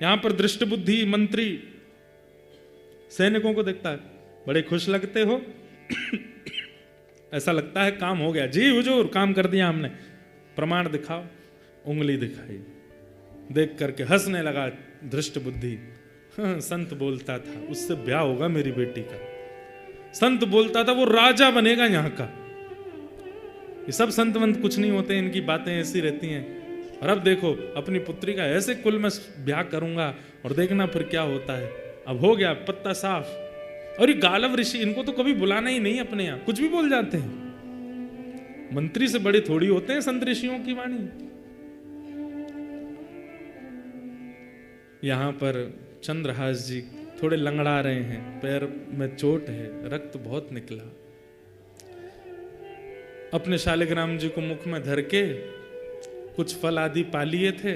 यहां पर दृष्ट बुद्धि मंत्री सैनिकों को देखता है, बड़े खुश लगते हो ऐसा लगता है काम हो गया। जी हुजूर, काम कर दिया हमने, प्रमाण दिखाओ। उंगली दिखाई, देख करके हंसने लगा दृष्ट बुद्धि। हाँ, संत बोलता था उससे ब्याह होगा मेरी बेटी का, संत बोलता था वो राजा बनेगा यहाँ का। ये सब संत वंत कुछ नहीं होते, इनकी बातें ऐसी रहती हैं। और अब देखो, अपनी पुत्री का ऐसे कुल में ब्याह करूंगा, और देखना फिर क्या होता है। अब हो गया पत्ता साफ। और ये गालव ऋषि, इनको तो कभी बुलाना ही नहीं अपने यहाँ, कुछ भी बोल जाते हैं। मंत्री से बड़े थोड़ी होते हैं संत ऋषियों की वाणी। यहां पर चंद्रहास जी थोड़े लंगड़ा रहे हैं, पैर में चोट है, रक्त बहुत निकला। अपने शालिग्राम जी को मुख में धर के कुछ फल आदि पा लिए थे,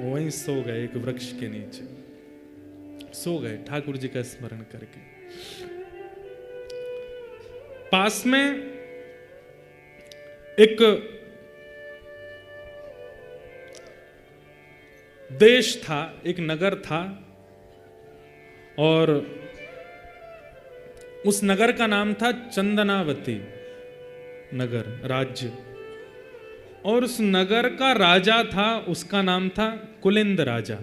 वहीं सो गए, एक वृक्ष के नीचे सो गए, ठाकुर जी का स्मरण करके। पास में एक देश था, एक नगर था, और उस नगर का नाम था चंदनावती नगर, राज्य। और उस नगर का राजा था, उसका नाम था कुलिंद राजा।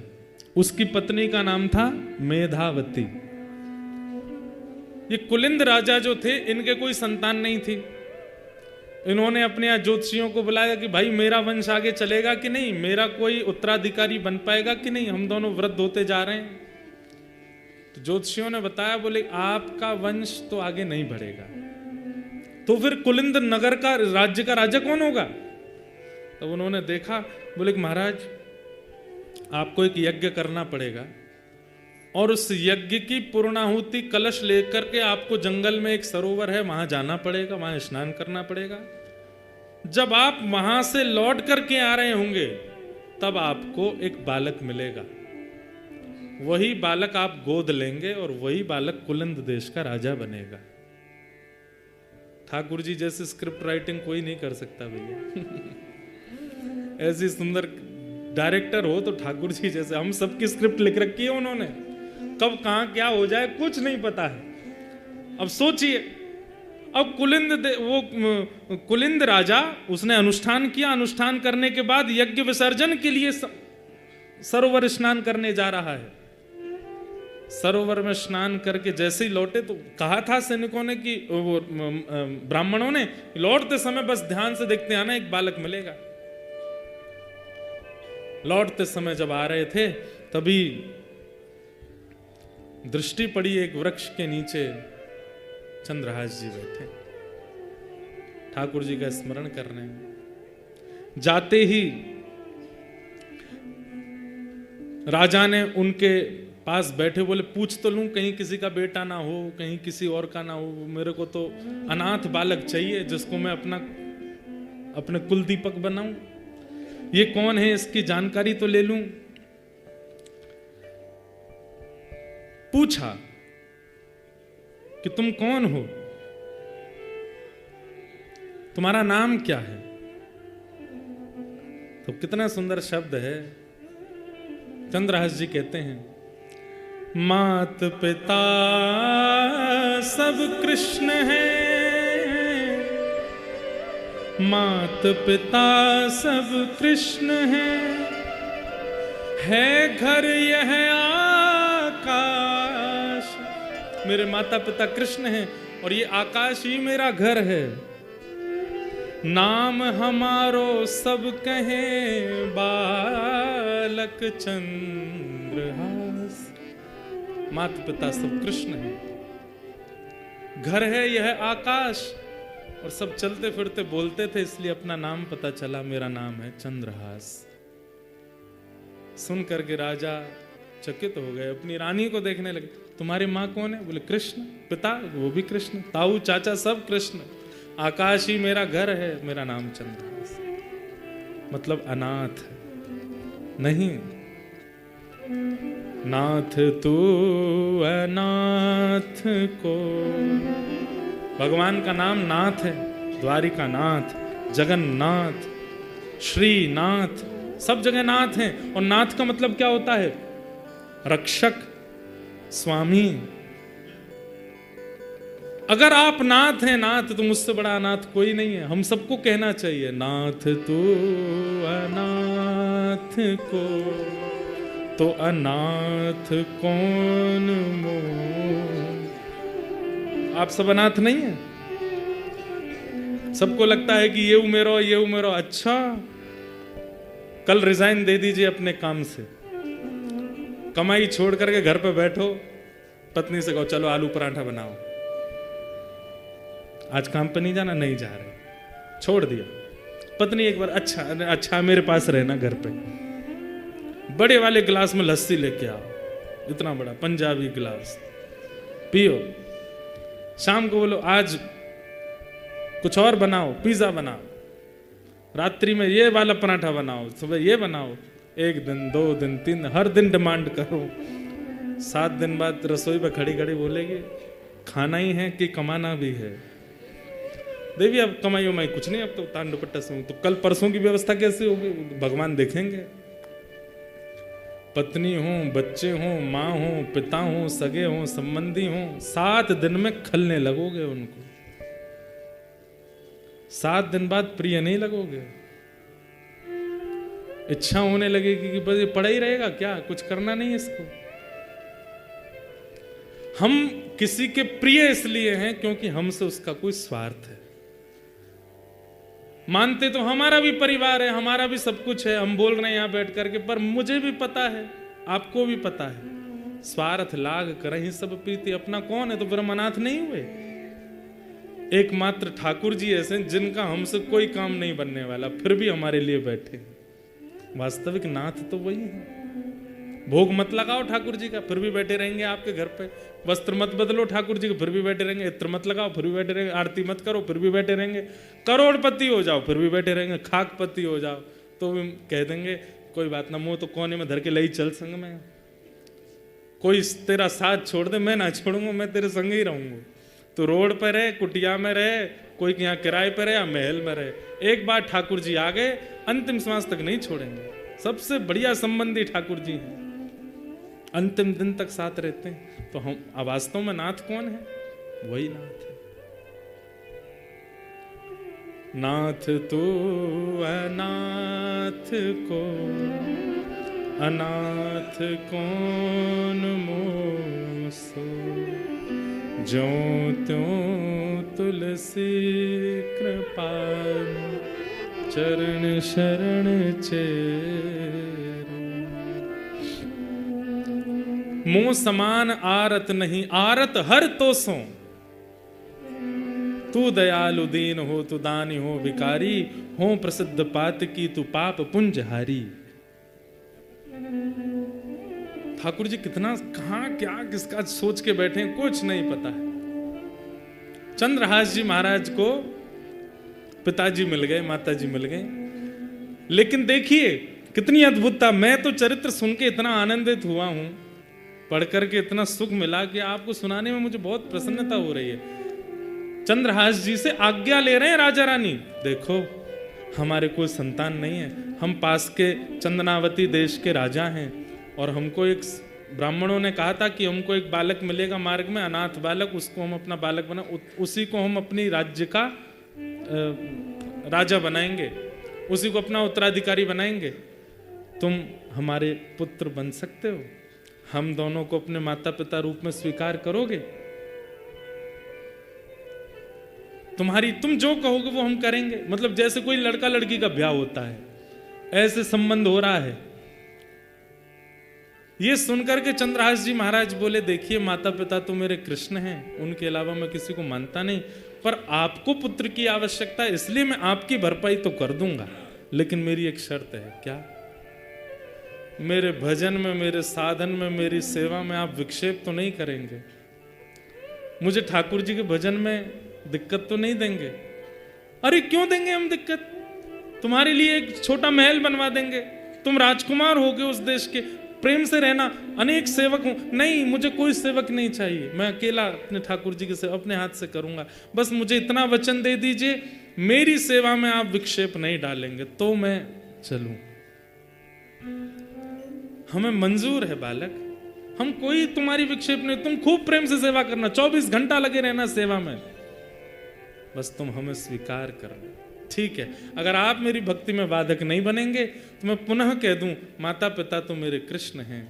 उसकी पत्नी का नाम था मेधावती। ये कुलिंद राजा जो थे, इनके कोई संतान नहीं थी। इन्होंने अपने यहाँ ज्योतिषियों को बुलाया कि भाई मेरा वंश आगे चलेगा कि नहीं, मेरा कोई उत्तराधिकारी बन पाएगा कि नहीं, हम दोनों वृद्ध होते जा रहे हैं। तो ज्योतिषियों ने बताया, बोले आपका वंश तो आगे नहीं बढ़ेगा, तो फिर कुलिंद नगर का राज्य का राजा कौन होगा? तब उन्होंने देखा, बोले कि महाराज आपको एक यज्ञ करना पड़ेगा, और उस यज्ञ की पूर्णाहुति कलश लेकर के आपको जंगल में एक सरोवर है, वहां जाना पड़ेगा, वहां स्नान करना पड़ेगा। जब आप वहां से लौट करके आ रहे होंगे, तब आपको एक बालक मिलेगा। वही बालक आप गोद लेंगे और वही बालक कुलिंद देश का राजा बनेगा। ठाकुर जी जैसे स्क्रिप्ट राइटिंग कोई नहीं कर सकता भैया। ऐसी सुंदर डायरेक्टर हो तो ठाकुर जी जैसे। हम सबकी स्क्रिप्ट लिख रखी है उन्होंने, कब कहां क्या हो जाए कुछ नहीं पता है। अब सोचिए, अब कुलिंद राजा, उसने अनुष्ठान किया, अनुष्ठान करने के बाद यज्ञ विसर्जन के लिए सरोवर स्नान करने जा रहा है। सरोवर में स्नान करके जैसे ही लौटे, तो कहा था सैनिकों ने कि ब्राह्मणों ने, लौटते समय बस ध्यान से देखते आना, एक बालक मिलेगा। लौटते समय जब आ रहे थे, तभी दृष्टि पड़ी एक वृक्ष के नीचे चंद्रहास जी बैठे, ठाकुर जी का स्मरण कर रहे हैं। जाते ही राजा ने उनके पास बैठे बोले, पूछ तो लूं कहीं किसी का बेटा ना हो, कहीं किसी और का ना हो, मेरे को तो अनाथ बालक चाहिए जिसको मैं अपने कुल दीपक बनाऊं। ये कौन है, इसकी जानकारी तो ले लूं। पूछा कि तुम कौन हो, तुम्हारा नाम क्या है? तो कितना सुंदर शब्द है। चंद्रहास जी कहते हैं, मात पिता सब कृष्ण हैं, मात पिता सब कृष्ण हैं, है घर यह आकाश। मेरे माता पिता कृष्ण हैं और ये आकाश ही मेरा घर है। नाम हमारो सब कहें बालक चंद्रहास। माता पिता सब कृष्ण है, घर है यह आकाश, और सब चलते फिरते बोलते थे, इसलिए अपना नाम पता चला, मेरा नाम है चंद्रहास। सुन करके राजा चकित हो गए, अपनी रानी को देखने लगे। तुम्हारी माँ कौन है? बोले कृष्ण। पिता? वो भी कृष्ण। ताऊ चाचा सब कृष्ण। आकाश ही मेरा घर है, मेरा नाम चंद्रहास। मतलब अनाथ नहीं, नाथ तू अनाथ को। भगवान का नाम नाथ है, द्वारिका नाथ, जगन्नाथ, श्रीनाथ, सब जगह नाथ हैं। और नाथ का मतलब क्या होता है? रक्षक, स्वामी। अगर आप नाथ हैं, नाथ, तो मुझसे बड़ा अनाथ कोई नहीं है। हम सबको कहना चाहिए, नाथ तू अनाथ को, तो अनाथ कौन मोह। आप सब अनाथ नहीं है? सबको लगता है कि ये उमेरो, ये उमेरो। अच्छा, कल रिजाइन दे दीजिए अपने काम से, कमाई छोड़ करके घर पे बैठो, पत्नी से कहो चलो आलू पराठा बनाओ। आज काम पे नहीं जाना? नहीं जा रहे, छोड़ दिया। पत्नी एक बार, अच्छा मेरे पास रहना घर पे, बड़े वाले गिलास में लस्सी लेके आओ, इतना बड़ा पंजाबी गिलास, पियो। शाम को बोलो आज कुछ और बनाओ, पिज्जा बनाओ, रात्रि में ये वाला पराठा बनाओ, सुबह ये बनाओ। 1 दिन 2 दिन 3 दिन, हर दिन डिमांड करो। 7 दिन बाद रसोई पे खड़ी खड़ी बोलेगी, खाना ही है कि कमाना भी है? देवी अब कमाई उमाई कुछ नहीं, अब तो तान दुपट्टा से। तो कल परसों की व्यवस्था कैसे होगी? भगवान देखेंगे। पत्नी हो, बच्चे हो, माँ हो, पिता हो, सगे हो, संबंधी हो, 7 दिन में खलने लगोगे उनको। 7 दिन बाद प्रिय नहीं लगोगे। इच्छा होने लगेगी कि बस ये पड़ा ही रहेगा क्या, कुछ करना नहीं है इसको। हम किसी के प्रिय इसलिए हैं क्योंकि हमसे उसका कोई स्वार्थ है। मानते तो हमारा भी परिवार है, हमारा भी सब कुछ है, हम बोल रहे हैं यहां बैठ करके, पर मुझे भी पता है, आपको भी पता है, स्वार्थ लाग करहि सब प्रीति, अपना कौन है, तो फिर हम अनाथ नहीं हुए। एकमात्र ठाकुर जी ऐसे जिनका हमसे कोई काम नहीं बनने वाला, फिर भी हमारे लिए बैठे। वास्तविक नाथ तो वही है। भोग मत लगाओ ठाकुर जी का, फिर भी बैठे रहेंगे आपके घर पे। वस्त्र मत बदलो ठाकुर जी के, फिर भी बैठे रहेंगे। इत्र मत लगाओ, फिर भी बैठे रहेंगे। आरती मत करो, फिर भी बैठे रहेंगे। करोड़पति हो जाओ, फिर भी बैठे रहेंगे। खाकपति हो जाओ तो भी कह देंगे कोई बात ना, मुंह तो कोने में धर के लई चल संग में। कोई तेरा साथ छोड़ दे, मैं ना छोड़ूंगा, मैं तेरे संग ही रहूंगा। तो रोड पर रहे, कुटिया में रहे, कोई यहाँ किराए पर रहे या महल में रहे, एक बार ठाकुर जी आ गए, अंतिम श्वास तक नहीं छोड़ेंगे। सबसे बढ़िया संबंधी ठाकुर जी हैं, अंतिम दिन तक साथ रहते हैं। तो हम वास्तव में नाथ कौन है? वही नाथ है। नाथ तू अनाथ को अनाथ कौन मोसो, जो त्यों तुलसी कृपाल चरण शरण चेरो। मुंह समान आरत नहीं, आरत हर तो सो, तू दयालु दीन हो, तू दानी हो भिकारी, हो प्रसिद्ध पात की तू पाप पुंजहारी। ठाकुर जी कितना कहां क्या किसका सोच के बैठे हैं, कुछ नहीं पता है। चंद्रहास जी महाराज को पिताजी मिल गए, माताजी मिल गए, लेकिन देखिए कितनी अद्भुतता। मैं तो चरित्र सुन के इतना आनंदित हुआ हूं, पढ़ करके इतना सुख मिला कि आपको सुनाने में मुझे बहुत प्रसन्नता हो रही है। चंद्रहास जी से आज्ञा ले रहे हैं राजा रानी, देखो हमारे कोई संतान नहीं है, हम पास के चंदनावती देश के राजा हैं, और हमको एक ब्राह्मणों ने कहा था कि हमको एक बालक मिलेगा मार्ग में, अनाथ बालक, उसको हम अपना बालक बना, उसी को हम अपनी राज्य का राजा बनाएंगे, उसी को अपना उत्तराधिकारी बनाएंगे। तुम हमारे पुत्र बन सकते हो, हम दोनों को अपने माता पिता रूप में स्वीकार करोगे? तुम जो कहोगे वो हम करेंगे। मतलब जैसे कोई लड़का लड़की का ब्याह होता है, ऐसे संबंध हो रहा है। ये सुनकर के चंद्रहास जी महाराज बोले, देखिए माता पिता तो मेरे कृष्ण हैं, उनके अलावा मैं किसी को मानता नहीं, पर आपको पुत्र की आवश्यकता है, इसलिए मैं आपकी भरपाई तो कर दूंगा, लेकिन मेरी एक शर्त है। क्या? मेरे भजन में, मेरे साधन में, मेरी सेवा में आप विक्षेप तो नहीं करेंगे? मुझे ठाकुर जी के भजन में दिक्कत तो नहीं देंगे? अरे क्यों देंगे हम दिक्कत? तुम्हारे लिए एक छोटा महल बनवा देंगे, तुम राजकुमार होगे उस देश के, प्रेम से रहना, अनेक सेवक हूं। नहीं, मुझे कोई सेवक नहीं चाहिए, मैं अकेला अपने ठाकुर जी की सेवा अपने हाथ से करूंगा। बस मुझे इतना वचन दे दीजिए, मेरी सेवा में आप विक्षेप नहीं डालेंगे तो मैं चलूं। हमें मंजूर है बालक, हम कोई तुम्हारी विक्षेप नहीं, तुम खूब प्रेम से सेवा करना, 24 घंटा लगे रहना सेवा में, बस तुम हमें स्वीकार करना। ठीक है, अगर आप मेरी भक्ति में बाधक नहीं बनेंगे तो मैं पुनः कह दूं, माता पिता तो मेरे कृष्ण हैं,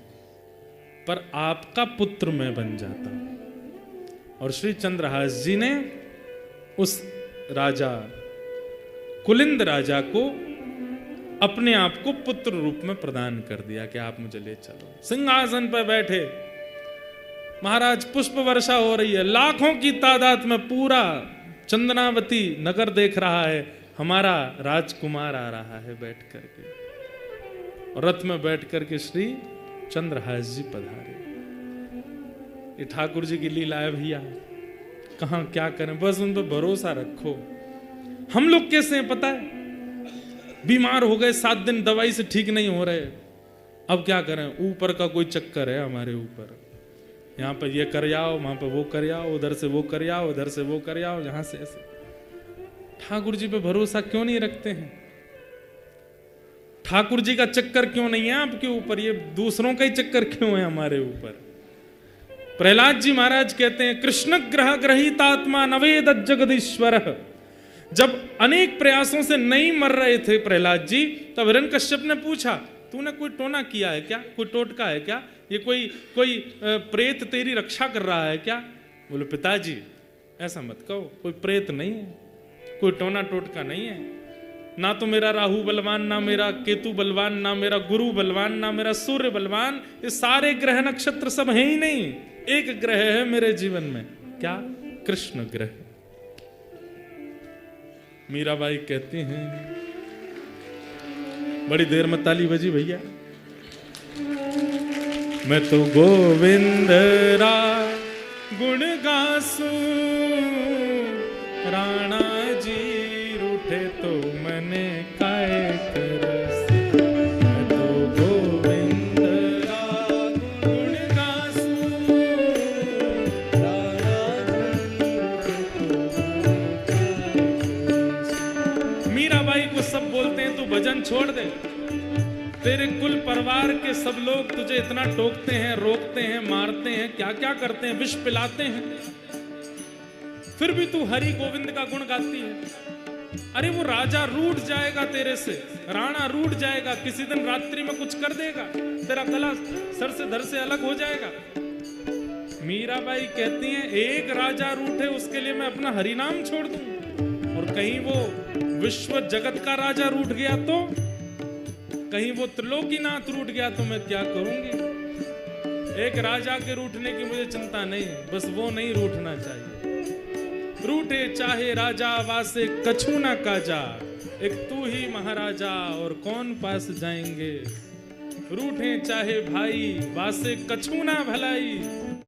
पर आपका पुत्र मैं बन जाता हूं। और श्री चंद्रहास जी ने उस राजा, कुलिंद राजा को अपने आप को पुत्र रूप में प्रदान कर दिया कि आप मुझे ले चलो। सिंहासन पर बैठे महाराज, पुष्प वर्षा हो रही है, लाखों की तादाद में पूरा चंदनावती नगर देख रहा है, हमारा राजकुमार आ रहा है बैठ करके, और रथ में बैठ करके श्री चंद्रहास जी पधारे। ये ठाकुर जी की लीला है भैया, कहां क्या करें, बस उन पर भरोसा रखो। हम लोग कैसे हैं पता है? बीमार हो गए, 7 दिन दवाई से ठीक नहीं हो रहे, अब क्या करें? ऊपर का कोई चक्कर है हमारे ऊपर, यहाँ पर ये कर आओ, वहां पर वो कर आओ, उधर से वो कर आओ, उधर से वो कर आओ, यहां से ऐसे। ठाकुर जी पे भरोसा क्यों नहीं रखते हैं? ठाकुर जी का चक्कर क्यों नहीं है आपके ऊपर, ये दूसरों का ही चक्कर क्यों है हमारे ऊपर। प्रहलाद जी महाराज कहते हैं कृष्ण ग्रह ग्रहितात्मा नवेद जगदीश्वर। जब अनेक प्रयासों से नहीं मर रहे थे प्रहलाद जी, तब हिरण्यकश्यप ने पूछा तूने कोई टोना किया है क्या, कोई टोटका है क्या, ये कोई प्रेत तेरी रक्षा कर रहा है क्या। बोले पिताजी ऐसा मत कहो, कोई प्रेत नहीं है, कोई टोना टोटका नहीं है। ना तो मेरा राहु बलवान, ना मेरा केतु बलवान, ना मेरा गुरु बलवान, ना मेरा सूर्य बलवान, ये सारे ग्रह नक्षत्र सब है ही नहीं। एक ग्रह है मेरे जीवन में, क्या, कृष्ण ग्रह। मीराबाई कहती हैं, बड़ी देर में ताली बजी भैया, मैं तो गोविंद रा गुण गासू, राणा जी रूठे तो मने काय करसी। मैं तो गोविंद रा गुण गासू, राणा जी मीराबाई को सब बोलते हैं तू भजन छोड़ दे, तेरे कुल परिवार के सब लोग तुझे इतना टोकते हैं, रोकते हैं, मारते हैं, क्या क्या करते हैं, विष पिलाते हैं, फिर भी तू हरि गोविंद का गुण गाती है। अरे वो राजा रूठ जाएगा तेरे से, राणा रूठ जाएगा, किसी दिन रात्रि में कुछ कर देगा, तेरा गला सर से धड़ से अलग हो जाएगा। मीराबाई कहती हैं एक राजा रूठे उसके लिए मैं अपना हरि नाम छोड़ दूं, और कहीं वो विश्व जगत का राजा रूठ गया तो, कहीं वो त्रिलोकीनाथ रूठ गया तो मैं क्या करूंगी। एक राजा के रूठने की मुझे चिंता नहीं, बस वो नहीं रूठना चाहिए। रूठे चाहे राजा वासे कछु ना काजा, एक तू ही महाराजा और कौन पास जाएंगे। रूठे चाहे भाई वासे कछु ना भलाई,